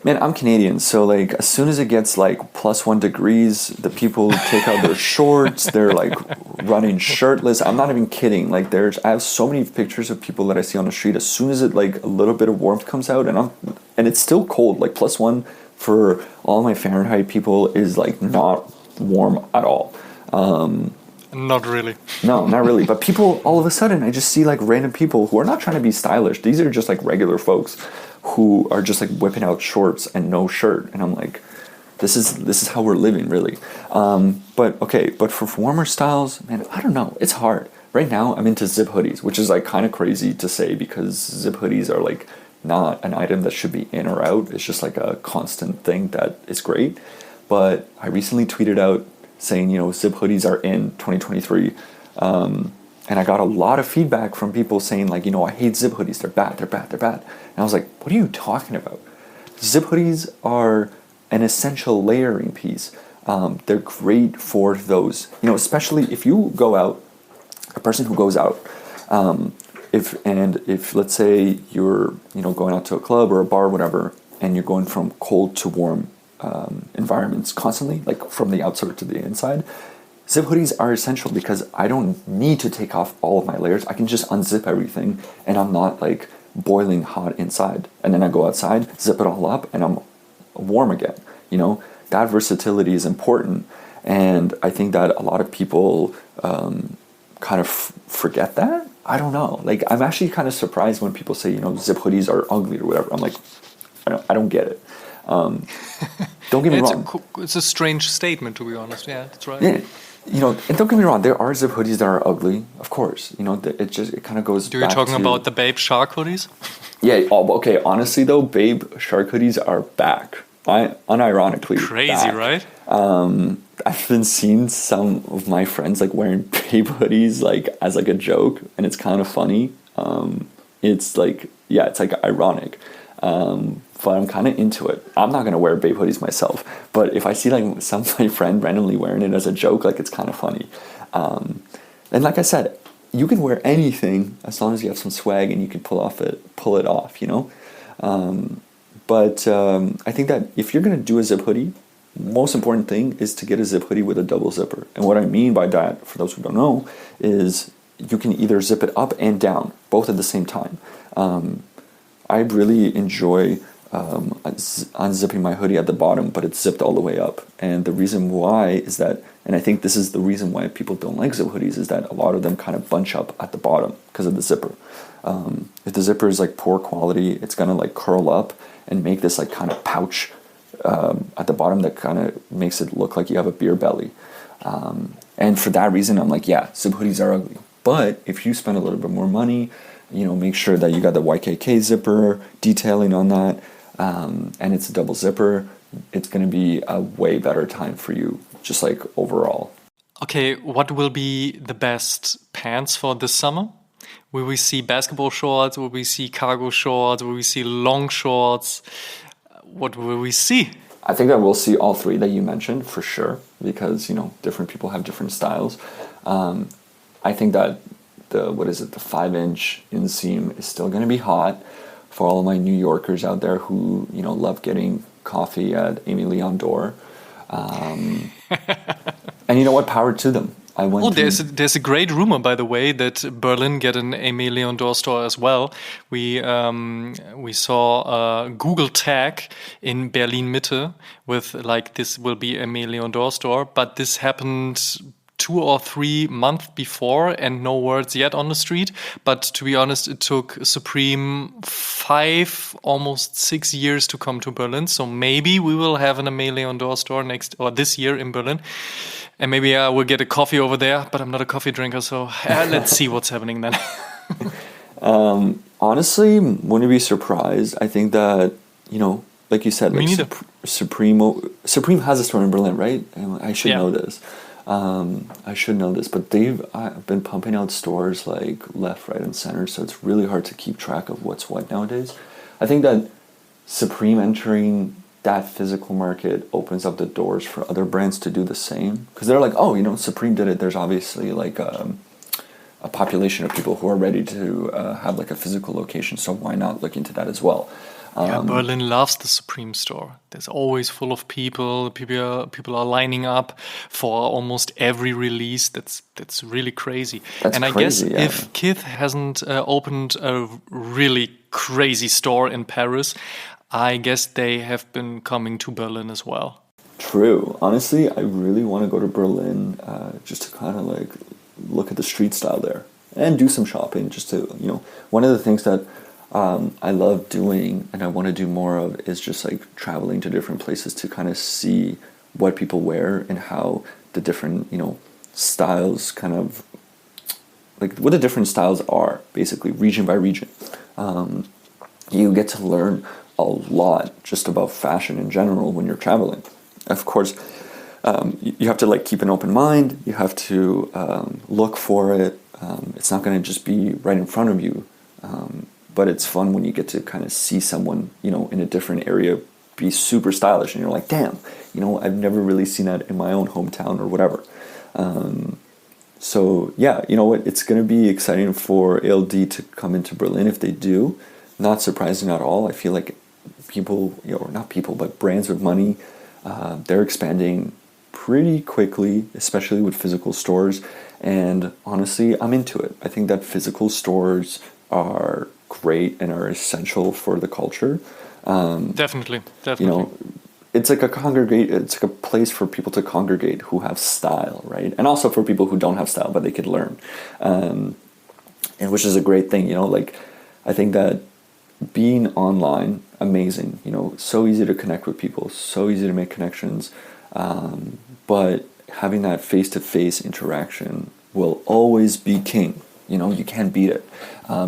Man, I'm Canadian, so like as soon as it gets like +1 degrees, the people take out their shorts. They're like running shirtless. I'm not even kidding. Like I have so many pictures of people that I see on the street. As soon as it like a little bit of warmth comes out, and it's still cold. Like +1 for all my Fahrenheit people is like not warm at all. Not really. No, not really. But people, all of a sudden, I just see like random people who are not trying to be stylish. These are just like regular folks who are just like whipping out shorts and no shirt. And I'm like, this is how we're living, really. But for warmer styles, man, I don't know. It's hard. Right now, I'm into zip hoodies, which is like kind of crazy to say because zip hoodies are like not an item that should be in or out. It's just like a constant thing that is great. But I recently tweeted out saying, zip hoodies are in 2023. And I got a lot of feedback from people saying like, I hate zip hoodies. They're bad. And I was like, what are you talking about? Zip hoodies are an essential layering piece. They're great for those, especially if you go out, a person who goes out, if let's say you're, going out to a club or a bar or whatever, and you're going from cold to warm environments constantly, like from the outside to the inside, zip hoodies are essential because I don't need to take off all of my layers. I can just unzip everything and I'm not like boiling hot inside. And then I go outside, zip it all up, and I'm warm again. That versatility is important. And I think that a lot of people kind of forget that. I don't know. Like, I'm actually kind of surprised when people say, zip hoodies are ugly or whatever. I'm like, I don't get it. Don't get me wrong. It's a strange statement, to be honest. Yeah, that's right. Yeah. And don't get me wrong, there are zip hoodies that are ugly, of course. It kind of goes back to... You're talking about the Babe Shark hoodies? Yeah, okay, honestly though, Babe Shark hoodies are back. Unironically crazy, back. Right? I've been seeing some of my friends like wearing Babe hoodies like as like a joke, and it's kind of funny. It's like, yeah, it's like ironic. But I'm kind of into it. I'm not going to wear Babe hoodies myself, but if I see like some of my friend randomly wearing it as a joke, like it's kind of funny. And like I said, you can wear anything as long as you have some swag and you can pull it off, But I think that if you're going to do a zip hoodie, most important thing is to get a zip hoodie with a double zipper. And what I mean by that, for those who don't know, is you can either zip it up and down, both at the same time. I really enjoy unzipping my hoodie at the bottom, but it's zipped all the way up. And the reason why is that, and I think this is the reason why people don't like zip hoodies, is that a lot of them kind of bunch up at the bottom because of the zipper. If the zipper is like poor quality, it's gonna like curl up and make this like kind of pouch at the bottom that kind of makes it look like you have a beer belly. And for that reason, I'm like, yeah, zip hoodies are ugly. But if you spend a little bit more money, make sure that you got the YKK zipper detailing on that, and it's a double zipper, it's going to be a way better time for you, just like overall. Okay, what will be the best pants for this summer? Will we see basketball shorts? Will we see cargo shorts? Will we see long shorts? What will we see? I think that we'll see all three that you mentioned for sure, because different people have different styles. I think that the 5-inch inseam is still going to be hot for all of my New Yorkers out there who love getting coffee at Amy Leon Dore. And you know what? Power to them. There's a great rumor, by the way, that Berlin get an Aimé Leon Dore store as well. We saw a Google tag in Berlin Mitte with like, this will be Aimé Leon Dore store, but this happened 2 or 3 months before and no words yet on the street. But to be honest, it took Supreme 5, almost 6 years to come to Berlin. So maybe we will have an Aimé Leon Dore store this year in Berlin. And maybe I will get a coffee over there, but I'm not a coffee drinker, so let's see what's happening then. Honestly, wouldn't be surprised. I think that, like you said, like Supreme has a store in Berlin, right? I should know this. But they've been pumping out stores like left, right, and center, so it's really hard to keep track of what's what nowadays. I think that Supreme entering that physical market opens up the doors for other brands to do the same. Because they're like, oh, you know, Supreme did it. There's obviously like a population of people who are ready to have like a physical location. So why not look into that as well? Yeah, Berlin loves the Supreme store. There's always full of people. People are lining up for almost every release. That's really crazy. That's and I crazy, guess if Kith hasn't opened a really crazy store in Paris, I guess they have been coming to Berlin as well. True. Honestly, I really want to go to Berlin just to kind of like look at the street style there and do some shopping. Just to, you know, one of the things that I love doing and I want to do more of is just like traveling to different places to kind of see what people wear and how the different, you know, styles kind of like what the different styles are, basically region by region. You get to learn a lot just about fashion in general when you're traveling. Of course, you have to like keep an open mind. You have to look for it. It's not going to just be right in front of you. But it's fun when you get to kind of see someone, you know, in a different area be super stylish, and you're like, damn, you know, I've never really seen that in my own hometown or whatever. So yeah, you know what? It's going to be exciting for ALD to come into Berlin if they do. Not surprising at all. I feel like people, you know, or not people, but brands with money, they're expanding pretty quickly, especially with physical stores. And honestly, I'm into it. I think that physical stores are great and are essential for the culture. Definitely. You know, it's like it's like a place for people to congregate who have style, right? And also for people who don't have style, but they could learn. And which is a great thing, you know, like I think that being online, amazing, you know, so easy to connect with people, so easy to make connections. But having that face-to-face interaction will always be king. You know, you can't beat it.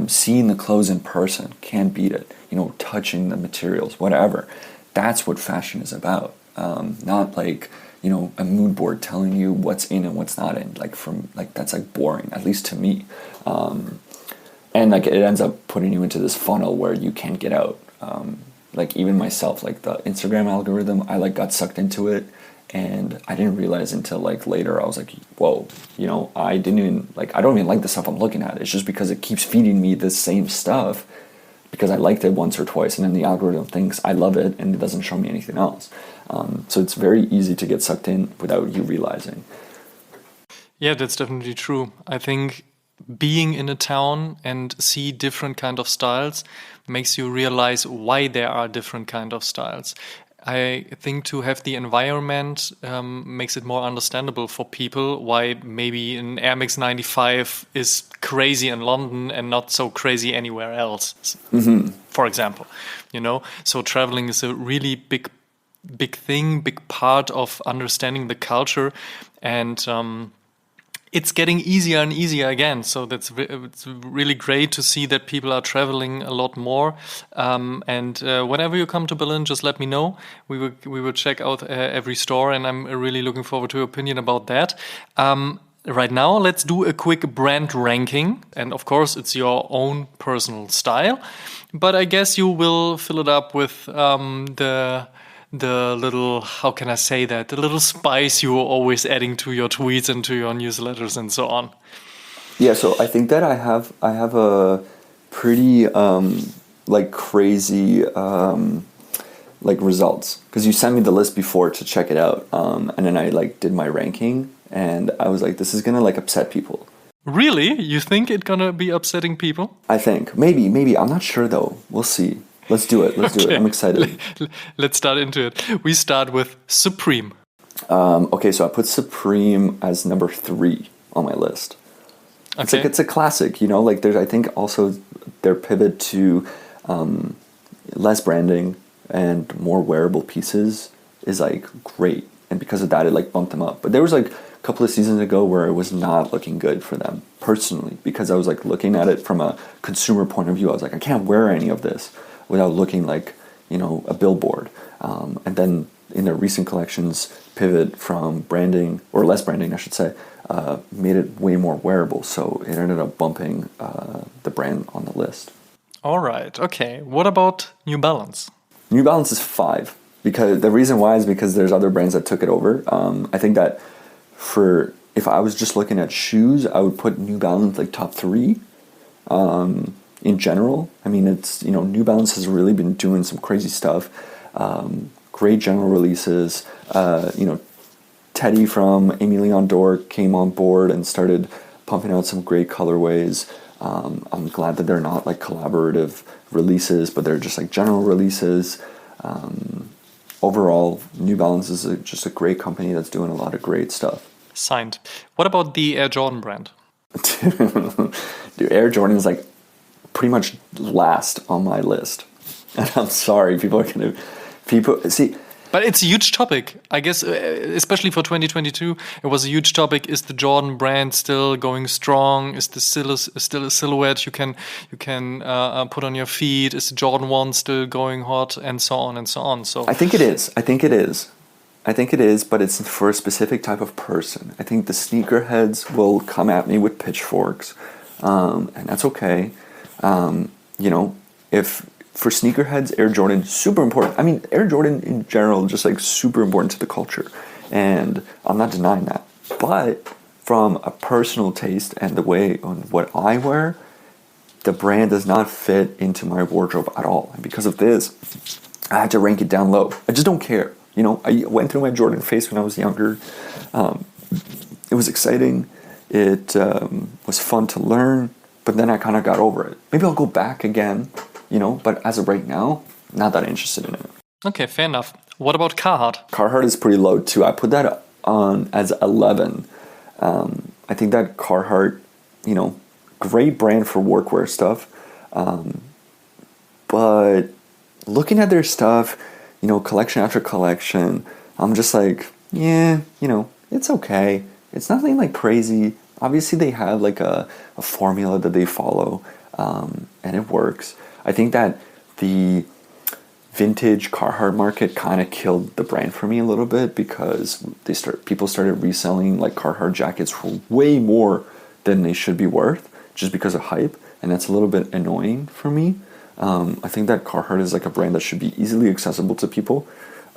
Seeing the clothes in person, can't beat it. You know, touching the materials, whatever. That's what fashion is about. Not like, you know, a mood board telling you what's in and what's not in. Like that's like boring, at least to me. And like it ends up putting you into this funnel where you can't get out. Like even myself, like the Instagram algorithm, I like got sucked into it. And I didn't realize until like later, I was like, whoa, you know, I don't even like the stuff I'm looking at. It's just because it keeps feeding me the same stuff because I liked it once or twice. And then the algorithm thinks I love it and it doesn't show me anything else. So it's very easy to get sucked in without you realizing. Yeah, that's definitely true. I think being in a town and see different kind of styles makes you realize why there are different kind of styles. I think to have the environment makes it more understandable for people why maybe an Air Max 95 is crazy in London and not so crazy anywhere else, for example. You know, so traveling is a really big thing, big part of understanding the culture, and it's getting easier and easier again. So it's really great to see that people are traveling a lot more. And whenever you come to Berlin, just let me know. We will check out every store, and I'm really looking forward to your opinion about that. Right now, let's do a quick brand ranking. And of course, it's your own personal style. But I guess you will fill it up with the little, how can I say that, the little spice you were always adding to your tweets and to your newsletters and so on. Yeah, so I think that I have a pretty like crazy like results, because you sent me the list before to check it out, and then I like did my ranking and I was like, this is gonna like upset people. Really? You think it's gonna be upsetting people? I think maybe I'm not sure though. We'll see. Let's do it. Do it. I'm excited. Let's start into it. We start with Supreme. Okay, so I put Supreme as number 3 on my list. Okay. It's a classic, you know. Like I think also their pivot to less branding and more wearable pieces is like great, and because of that, it like bumped them up. But there was like a couple of seasons ago where it was not looking good for them personally, because I was like looking at it from a consumer point of view. I was like, I can't wear any of this without looking like, you know, a billboard. And then in their recent collections, pivot from branding, or less branding, I should say, made it way more wearable. So it ended up bumping the brand on the list. All right. Okay. What about New Balance? New Balance is 5. Because the reason why is because there's other brands that took it over. I think that if I was just looking at shoes, I would put New Balance like top 3 in general. I mean, it's, New Balance has really been doing some crazy stuff. Great general releases. Teddy from Aimé Leon Dore came on board and started pumping out some great colorways. I'm glad that they're not like collaborative releases, but they're just like general releases. Overall, New Balance is just a great company that's doing a lot of great stuff. Signed. What about the Air Jordan brand? Dude, Air Jordan is like pretty much last on my list. And I'm sorry, people see. But it's a huge topic, I guess, especially for 2022. It was a huge topic. Is the Jordan brand still going strong? Is this still a silhouette you can put on your feet? Is the Jordan 1 still going hot? And so on and so on. So I think it is, but it's for a specific type of person. I think the sneakerheads will come at me with pitchforks, and that's okay. If for sneakerheads, Air Jordan, super important. I mean, Air Jordan in general, just like super important to the culture. And I'm not denying that. But from a personal taste and the way on what I wear, the brand does not fit into my wardrobe at all. And because of this, I had to rank it down low. I just don't care. I went through my Jordan phase when I was younger. It was exciting. It was fun to learn. But then I kind of got over it. Maybe I'll go back again. But as of right now, not that interested in it. Okay, fair enough. What about Carhartt? Carhartt is pretty low too. I put that on as 11. I think that Carhartt, great brand for workwear stuff. But looking at their stuff, collection after collection, I'm just like, yeah, it's okay. It's nothing like crazy. Obviously, they have like a formula that they follow, and it works. I think that the vintage Carhartt market kind of killed the brand for me a little bit because people started reselling like Carhartt jackets for way more than they should be worth just because of hype, and that's a little bit annoying for me. I think that Carhartt is like a brand that should be easily accessible to people,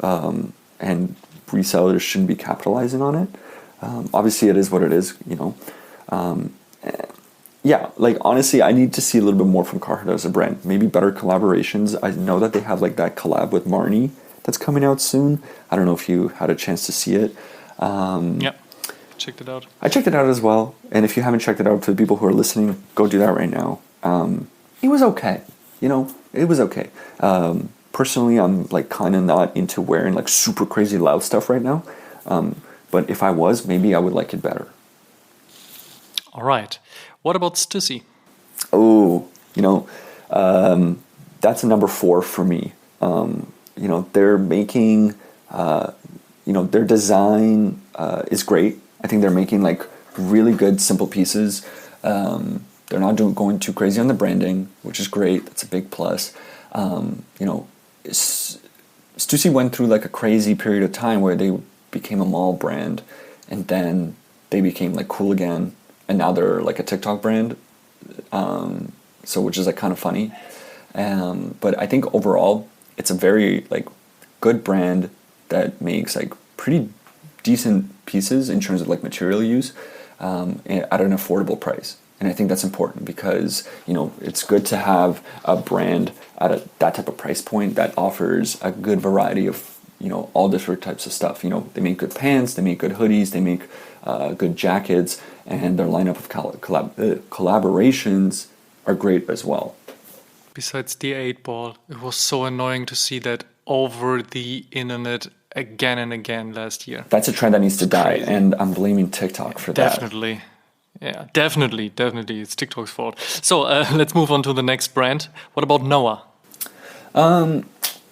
and resellers shouldn't be capitalizing on it. Obviously, it is what it is, yeah, like honestly, I need to see a little bit more from Carhartt as a brand. Maybe better collaborations. I know that they have like that collab with Marnie that's coming out soon. I don't know if you had a chance to see it. Yeah, checked it out. I checked it out as well. And if you haven't checked it out, to the people who are listening, go do that right now. It was okay. It was okay. Personally, I'm like kind of not into wearing like super crazy loud stuff right now. But if I was, maybe I would like it better. All right. What about Stussy? Oh, that's a number 4 for me. They're making, their design is great. I think they're making like really good, simple pieces. They're not going too crazy on the branding, which is great. That's a big plus. Stussy went through like a crazy period of time where they became a mall brand, and then they became like cool again. And now they're like a TikTok brand, which is like kind of funny. But I think overall, it's a very like good brand that makes like pretty decent pieces in terms of like material use at an affordable price. And I think that's important because it's good to have a brand at that type of price point that offers a good variety of all different types of stuff. They make good pants, they make good hoodies, they make good jackets, and their lineup of collaborations are great as well. Besides the 8-ball, it was so annoying to see that over the internet again and again last year. That's a trend that needs to die, and I'm blaming TikTok for that. Definitely. Yeah, definitely. It's TikTok's fault. So let's move on to the next brand. What about Noah?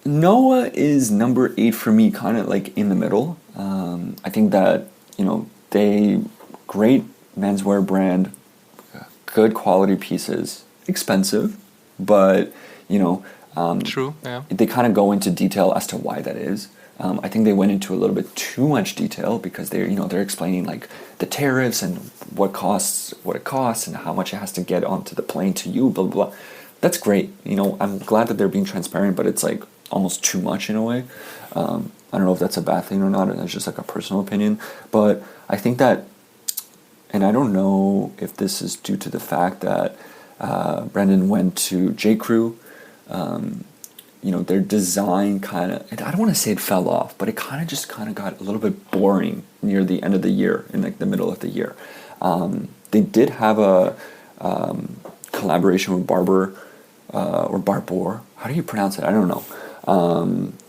Noah is number 8 for me, kind of like in the middle. I think that, they great menswear brand, good quality pieces, expensive, but, true, yeah. They kind of go into detail as to why that is. I think they went into a little bit too much detail because they're explaining like the tariffs and what it costs and how much it has to get onto the plane to you, blah, blah, blah. That's great. I'm glad that they're being transparent, but it's like, almost too much in a way. I don't know if that's a bad thing or not, and it's just like a personal opinion. But I think that, and I don't know if this is due to the fact that Brandon went to J. Crew. Their design kind of, I don't want to say it fell off, but it kind of got a little bit boring near the end of the year, in like the middle of the year. They did have a collaboration with Barber or Barbour. How do you pronounce it? I don't know.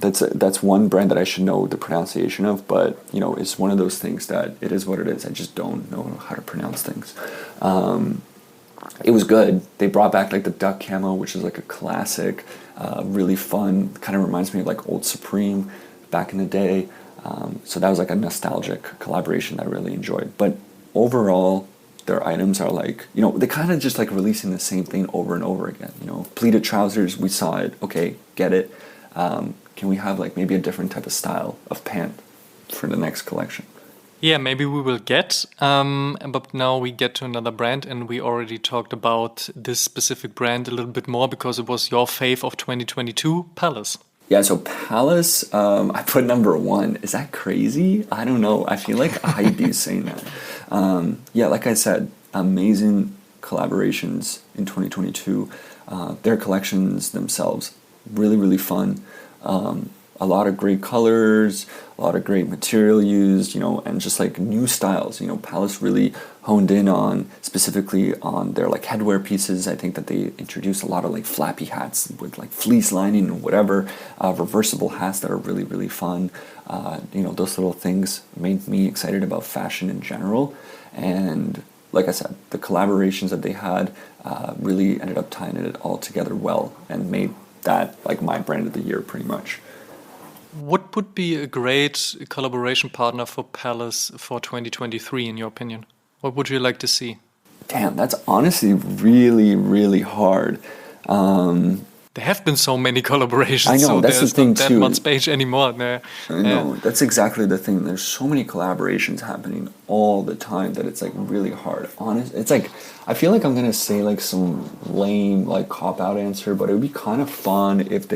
That's one brand that I should know the pronunciation of, but it's one of those things that it is what it is. I just don't know how to pronounce things. It was good. They brought back like the duck camo, which is like a classic, really fun. Kind of reminds me of like old Supreme back in the day. So that was like a nostalgic collaboration that I really enjoyed. But overall, their items are like, they kind of just like releasing the same thing over and over again. Pleated trousers, we saw it. Okay, get it. Can we have like maybe a different type of style of pant for the next collection? Yeah, maybe we will get. But now we get to another brand, and we already talked about this specific brand a little bit more because it was your fave of 2022, Palace. Yeah, so Palace, I put number 1. Is that crazy? I don't know. I feel like I do saying that. Yeah, like I said, amazing collaborations in 2022. Their collections themselves, really, really fun. A lot of great colors, a lot of great material used, and just like new styles. Palace really honed in specifically on their like headwear pieces. I think that they introduced a lot of like flappy hats with like fleece lining and whatever, reversible hats that are really, really fun. Those little things made me excited about fashion in general. And like I said, the collaborations that they had really ended up tying it all together well and made that like my brand of the year pretty much. What would be a great collaboration partner for Palace for 2023 in your opinion? What would you like to see? Damn, that's honestly really, really hard. There have been so many collaborations. I know, so that's the thing not too. That much space anymore. No. I know, that's exactly the thing. There's so many collaborations happening all the time that it's like really hard. It's like, I feel like I'm gonna say like some lame like cop-out answer, but it would be kind of fun if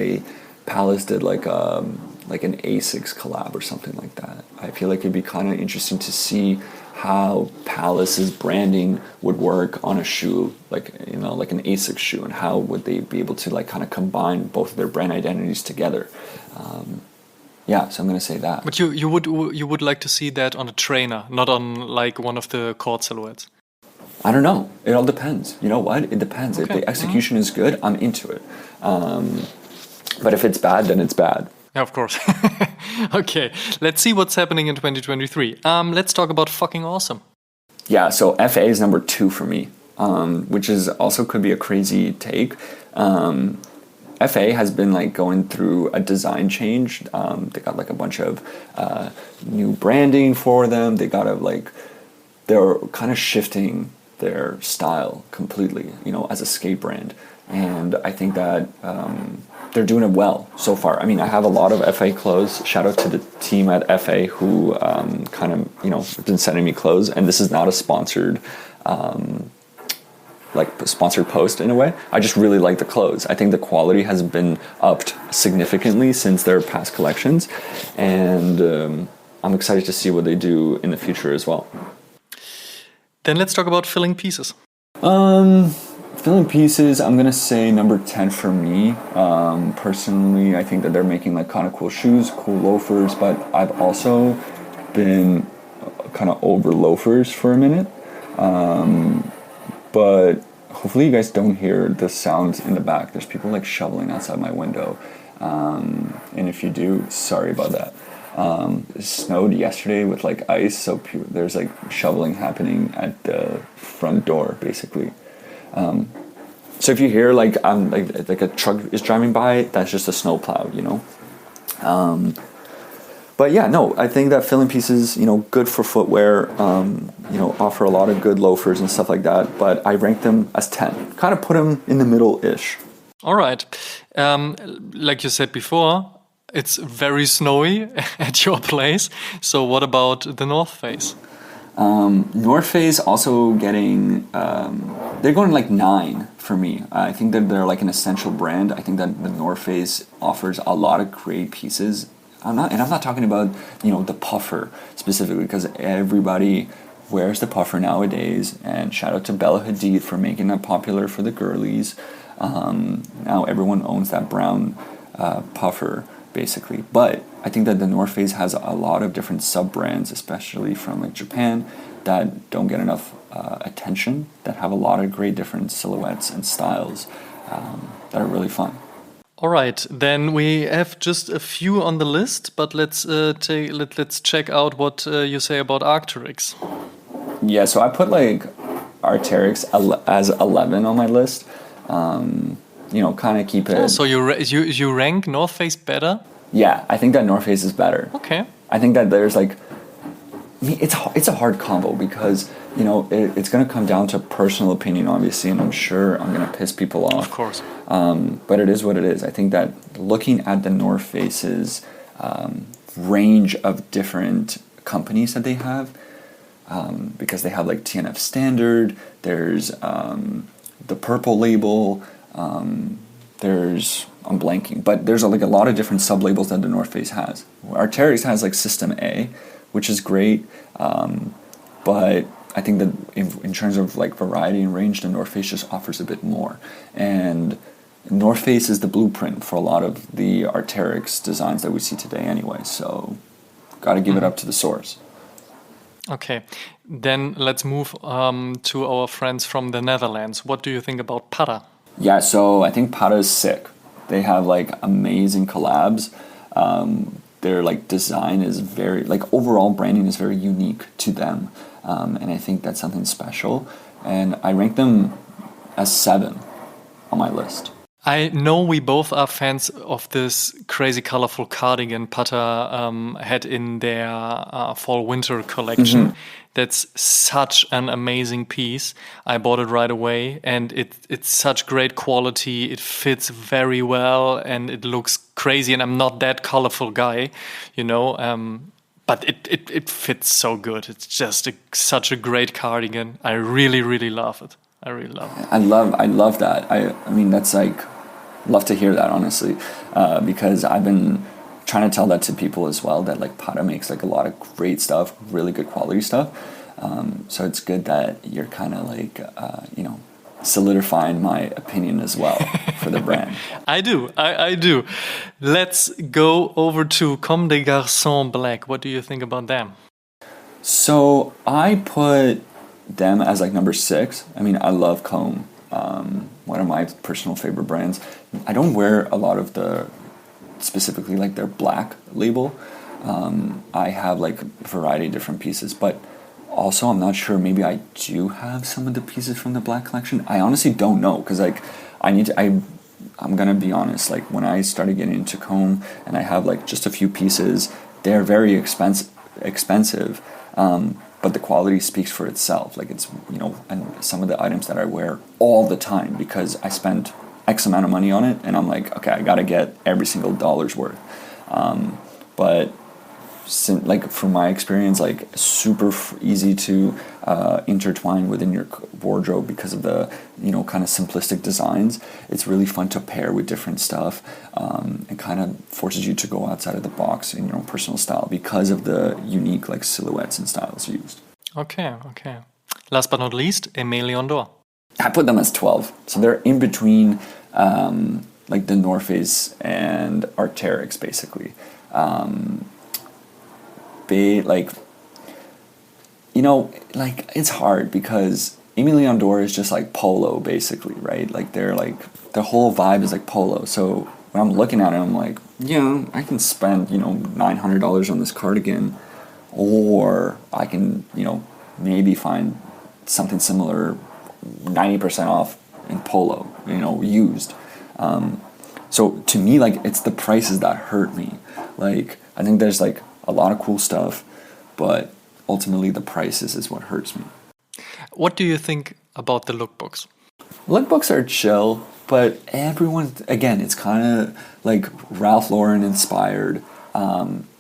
Palace did like an Asics collab or something like that. I feel like it'd be kind of interesting to see how Palace's branding would work on a shoe, like an Asics shoe, and how would they be able to like kind of combine both of their brand identities together. Yeah, so I'm gonna say that. But you would like to see that on a trainer, not on like one of the court silhouettes. I don't know. It all depends. You know what? It depends. Okay. If the execution is good, I'm into it. But if it's bad, then it's bad. Yeah, of course. Okay, let's see what's happening in 2023. Let's talk about fucking awesome. Yeah, so FA is number 2 for me, which is also could be a crazy take. FA has been like going through a design change. They got like a bunch of new branding for them. They're kind of shifting their style completely, as a skate brand. And I think that they're doing it well so far. I mean, I have a lot of FA clothes. Shout out to the team at FA who kind of, been sending me clothes. And this is not a sponsored, sponsored post in a way. I just really like the clothes. I think the quality has been upped significantly since their past collections. And I'm excited to see what they do in the future as well. Then let's talk about filling pieces. Filling pieces, I'm going to say number 10 for me. Personally, I think that they're making like kind of cool shoes, cool loafers, but I've also been kind of over loafers for a minute. But hopefully you guys don't hear the sounds in the back. There's people like shoveling outside my window. And if you do, sorry about that. It snowed yesterday with like ice, so there's like shoveling happening at the front door basically. So if you hear like a truck is driving by, that's just a snowplow, But yeah, no, I think that filling pieces, good for footwear, offer a lot of good loafers and stuff like that. But I rank them as 10, kind of put them in the middle-ish. All right. Like you said before, it's very snowy at your place. So what about the North Face? North Face also getting, they're going like 9 for me. I think that they're like an essential brand. I think that the North Face offers a lot of great pieces. I'm not talking about, the puffer specifically, because everybody wears the puffer nowadays, and shout out to Bella Hadid for making that popular for the girlies. Now everyone owns that brown puffer, basically. But I think that the North Face has a lot of different sub-brands, especially from like Japan, that don't get enough attention, that have a lot of great different silhouettes and styles that are really fun. All right, then we have just a few on the list, but let's check out what you say about Arc'teryx. Yeah, so I put like Arc'teryx as 11 on my list. Kind of keep it. Oh, so you rank North Face better? Yeah, I think that North Face is better. Okay. I think that there's like, it's a hard combo because it's going to come down to personal opinion, obviously, and I'm sure I'm going to piss people off. Of course. But it is what it is. I think that looking at the North Face's range of different companies that they have, because they have like TNF Standard, there's the Purple label, I'm blanking, but there's like a lot of different sub-labels that the North Face has. Arc'teryx has like System A, which is great, but I think that in terms of like variety and range, the North Face just offers a bit more. And North Face is the blueprint for a lot of the Arc'teryx designs that we see today anyway, so got to give it up to the source. Okay, then let's move to our friends from the Netherlands. What do you think about Pata? Yeah, so I think Pata is sick. They have like amazing collabs. Their like design is very, like overall branding is very unique to them. And I think that's something special. And I rank them as 7 on my list. I know we both are fans of this crazy colorful cardigan Pata had in their fall-winter collection. Mm-hmm. That's such an amazing piece. I bought it right away, and it's such great quality. It fits very well, and it looks crazy. And I'm not that colorful guy, but it fits so good. It's just such a great cardigan. I really, really love it. I really love it. I love that. I mean, that's like, love to hear that, honestly, because I've been trying to tell that to people as well, that like Pata makes like a lot of great stuff, really good quality stuff. So it's good that you're kind of like, solidifying my opinion as well for the brand. I do. Let's go over to Comme des Garçons Black. What do you think about them? So I put them as like number 6. I mean, I love Comme. One of my personal favorite brands. I don't wear a lot of specifically like their black label. I have like a variety of different pieces, but also I'm not sure, maybe I do have some of the pieces from the black collection. I honestly don't know, because like I'm gonna be honest, like when I started getting into Comme and I have like just a few pieces, they're very expensive. But the quality speaks for itself. Like it's, and some of the items that I wear all the time because I spend X amount of money on it, and I'm like, okay, I gotta get every single dollar's worth. But like from my experience, like super easy to intertwine within your wardrobe because of the kind of simplistic designs. It's really fun to pair with different stuff, and kind of forces you to go outside of the box in your own personal style because of the unique like silhouettes and styles used. Okay. Last but not least, Aimé Leon Dore. I put them as 12, so they're in between like the North Face and Arc'teryx, basically. It's hard because Aimé Leon Dore is just like polo, basically, right? Like their whole vibe is like polo. So when I'm looking at it, I'm like, yeah, I can spend $900 on this cardigan, or I can maybe find something similar 90% off in polo, used. So to me, like, it's the prices that hurt me. Like, I think there's like a lot of cool stuff, but ultimately the prices is what hurts me. What do you think about the lookbooks? Lookbooks are chill, but everyone, again, it's kind of like Ralph Lauren inspired.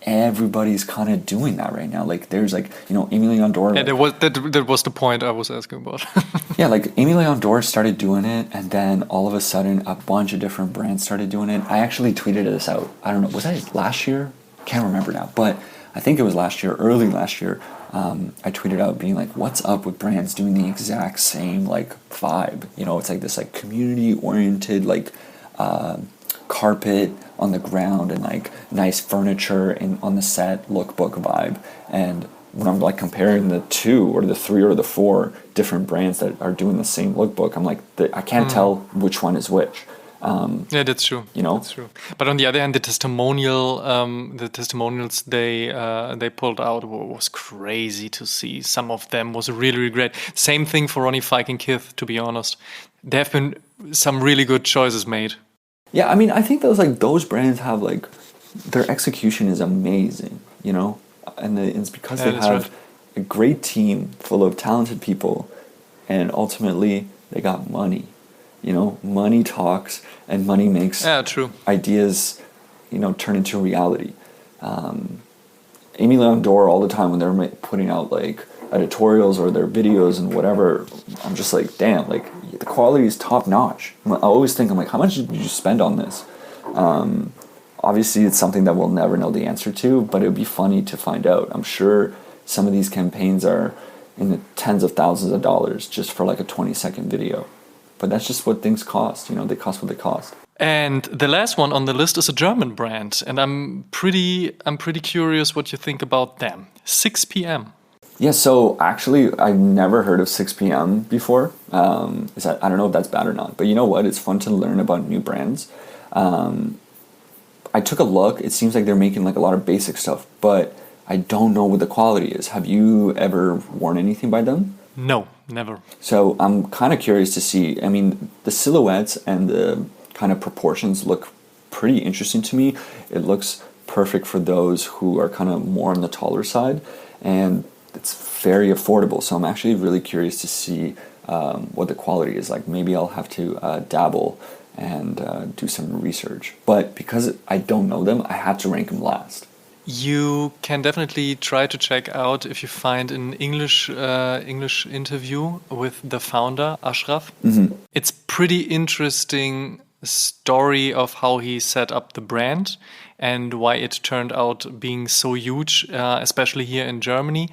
everybody's kind of doing that right now. Like there's like, Amy Leon Dore. Yeah, that was the point I was asking about. Yeah, like Amy Leon Dore started doing it, and then all of a sudden a bunch of different brands started doing it. I actually tweeted this out. I don't know, was that last year? Can't remember now, but I think it was last year, early last year. I tweeted out being like, what's up with brands doing the exact same like vibe? It's like this like community oriented like carpet on the ground and like nice furniture and on the set lookbook vibe. And when I'm like comparing the 2 or the 3 or the 4 different brands that are doing the same lookbook, I'm like, I can't tell which one is which. Yeah, that's true. That's true. But on the other hand, the testimonials they pulled out was crazy to see. Some of them was really, really great. Same thing for Ronnie Fike and Kith, to be honest. There have been some really good choices made. Yeah, I mean, I think those brands have like, their execution is amazing, and it's because they have a great team full of talented people, and ultimately they got money. Money talks, and money makes ideas, turn into reality. Amy Leon Dore all the time when they're putting out like editorials or their videos and whatever, I'm just like, damn, like the quality is top notch. I always think, I'm like, how much did you spend on this? Obviously, it's something that we'll never know the answer to, but it would be funny to find out. I'm sure some of these campaigns are in the tens of thousands of dollars just for like a 20-second video. But that's just what things cost. They cost what they cost. And the last one on the list is a German brand, and I'm pretty curious what you think about them. 6 p.m. Yeah, so actually, I've never heard of 6 p.m. before. I don't know if that's bad or not, but you know what? It's fun to learn about new brands. I took a look. It seems like they're making like a lot of basic stuff, but I don't know what the quality is. Have you ever worn anything by them? No, never. So I'm kind of curious to see. I mean, the silhouettes and the kind of proportions look pretty interesting to me. It looks perfect for those who are kind of more on the taller side, and it's very affordable. So I'm actually really curious to see what the quality is like. Maybe I'll have to dabble and do some research. But because I don't know them, I had to rank them last. You can definitely try to check out if you find an English interview with the founder, Ashraf. Mm-hmm. It's pretty interesting story of how he set up the brand and why it turned out being so huge, especially here in Germany.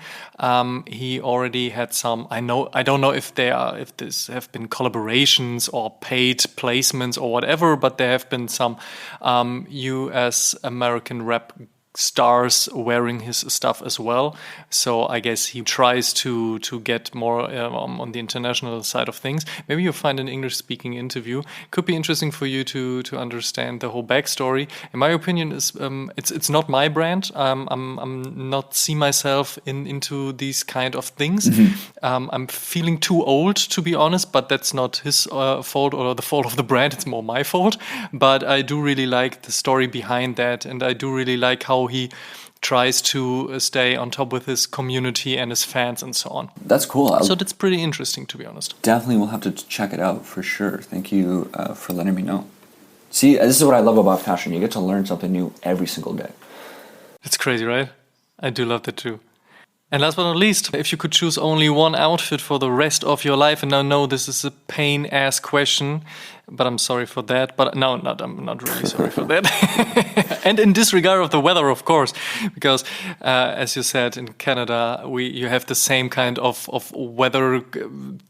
He already had some. I don't know if this have been collaborations or paid placements or whatever, but there have been some U.S. American rap stars wearing his stuff as well. So I guess he tries to get more on the international side of things. Maybe you'll find an English-speaking interview. Could be interesting for you to understand the whole backstory. In my opinion, it's not my brand. I'm not see myself into these kind of things. Mm-hmm. I'm feeling too old, to be honest, but that's not his fault or the fault of the brand. It's more my fault. But I do really like the story behind that, and I do really like how he tries to stay on top with his community and his fans and so on. That's cool. So that's pretty interesting, to be honest. Definitely will have to check it out for sure. Thank you for letting me know. See, this is what I love about fashion. You get to learn something new every single day. It's crazy, right? I do love that too. And last but not least, if you could choose only one outfit for the rest of your life, and I know this is a pain-ass question, but I'm sorry for that. But no, I'm not really sorry for that. And in disregard of the weather, of course, because as you said, in Canada, you have the same kind of weather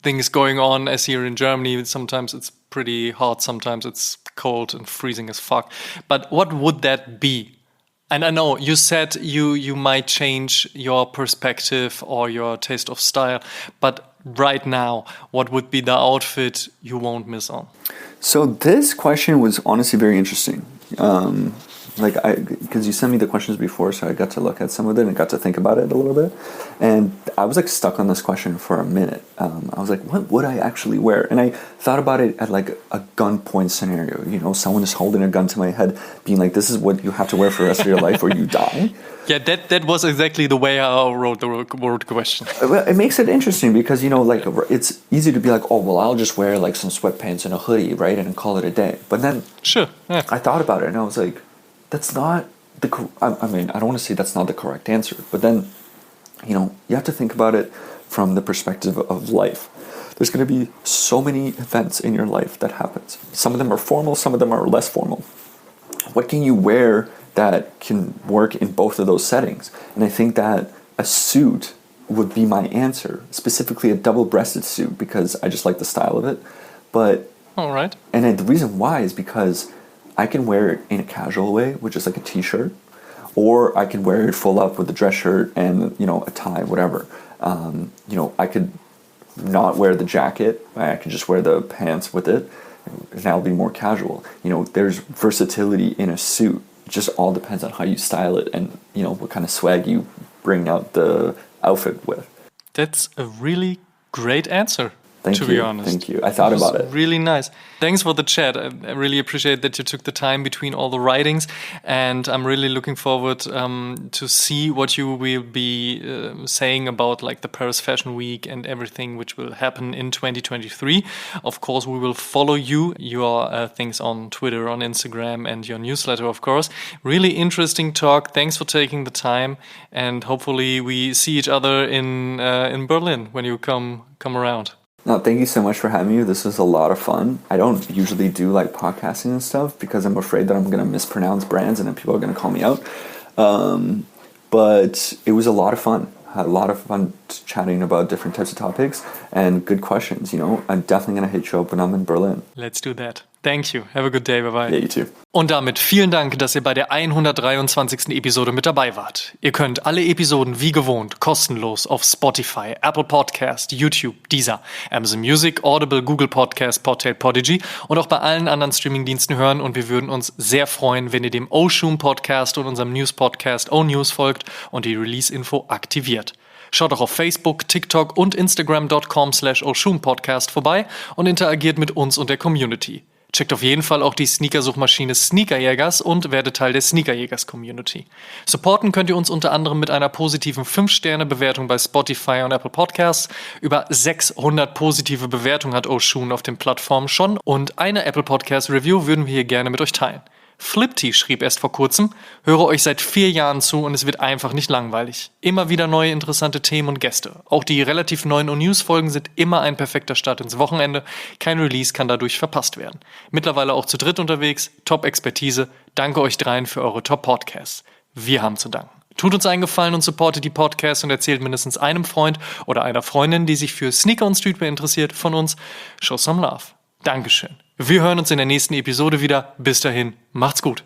things going on as here in Germany. Sometimes it's pretty hot, sometimes it's cold and freezing as fuck. But what would that be? And I know you said you might change your perspective or your taste of style, but right now, what would be the outfit you won't miss on? So this question was honestly very interesting. Because you sent me the questions before, so I got to look at some of it and got to think about it a little bit. And I was like stuck on this question for a minute. I was like, what would I actually wear? And I thought about it at like a gunpoint scenario. You know, someone is holding a gun to my head, being like, this is what you have to wear for the rest of your life or you die. Yeah, that was exactly the way I wrote the word question. Well, it makes it interesting because, you know, like it's easy to be like, oh, well, I'll just wear like some sweatpants and a hoodie, right? And call it a day. But then sure, yeah. I thought about it and I was like, that's not I mean, I don't want to say that's not the correct answer, but then, you know, you have to think about it from the perspective of life. There's going to be so many events in your life that happens. Some of them are formal, some of them are less formal. What can you wear that can work in both of those settings? And I think that a suit would be my answer, specifically a double-breasted suit, because I just like the style of it. But all right. And the reason why is because I can wear it in a casual way, which is like a t-shirt, or I can wear it full up with a dress shirt and, you know, a tie, whatever. You know, I could not wear the jacket. I could just wear the pants with it, and that'll be more casual. You know, there's versatility in a suit. It just all depends on how you style it and, you know, what kind of swag you bring out the outfit with. That's a really great answer. Thank you. To be honest. Thank you. I thought about it. Really nice. Thanks for the chat. I really appreciate that you took the time between all the writings, and I'm really looking forward to see what you will be saying about like the Paris Fashion Week and everything which will happen in 2023. Of course, we will follow your things on Twitter, on Instagram, and your newsletter, of course. Really interesting talk. Thanks for taking the time, and hopefully we see each other in Berlin when you come around. No, thank you so much for having me. This was a lot of fun. I don't usually do like podcasting and stuff because I'm afraid that I'm going to mispronounce brands and then people are going to call me out. But it was a lot of fun. Had a lot of fun chatting about different types of topics and good questions. You know, I'm definitely going to hit you up when I'm in Berlin. Let's do that. Thank you. Have a good day. Bye-bye. Yeah, you too. Und damit vielen Dank, dass ihr bei der 123. Episode mit dabei wart. Ihr könnt alle Episoden wie gewohnt kostenlos auf Spotify, Apple Podcast, YouTube, Deezer, Amazon Music, Audible, Google Podcast, Podtail, Podigy und auch bei allen anderen Streamingdiensten hören, und wir würden uns sehr freuen, wenn ihr dem SCHUHEN Podcast und unserem News-Podcast O-News folgt und die Release-Info aktiviert. Schaut auch auf Facebook, TikTok und Instagram.com/SCHUHEN-Podcast vorbei und interagiert mit uns und der Community. Checkt auf jeden Fall auch die Sneakersuchmaschine Sneakerjägers und werdet Teil der Sneakerjägers-Community. Supporten könnt ihr uns unter anderem mit einer positiven 5-Sterne-Bewertung bei Spotify und Apple Podcasts. Über 600 positive Bewertungen hat SCHUHEN auf den Plattformen schon, und eine Apple Podcast Review würden wir hier gerne mit euch teilen. Flipty schrieb erst vor kurzem: höre euch seit 4 Jahren zu und es wird einfach nicht langweilig. Immer wieder neue interessante Themen und Gäste. Auch die relativ neuen O-News-Folgen sind immer ein perfekter Start ins Wochenende. Kein Release kann dadurch verpasst werden. Mittlerweile auch zu dritt unterwegs. Top-Expertise. Danke euch dreien für eure Top-Podcasts. Wir haben zu danken. Tut uns einen Gefallen und supportet die Podcasts und erzählt mindestens einem Freund oder einer Freundin, die sich für Sneaker und Streetwear interessiert, von uns. Show some love. Dankeschön. Wir hören uns in der nächsten Episode wieder. Bis dahin, macht's gut.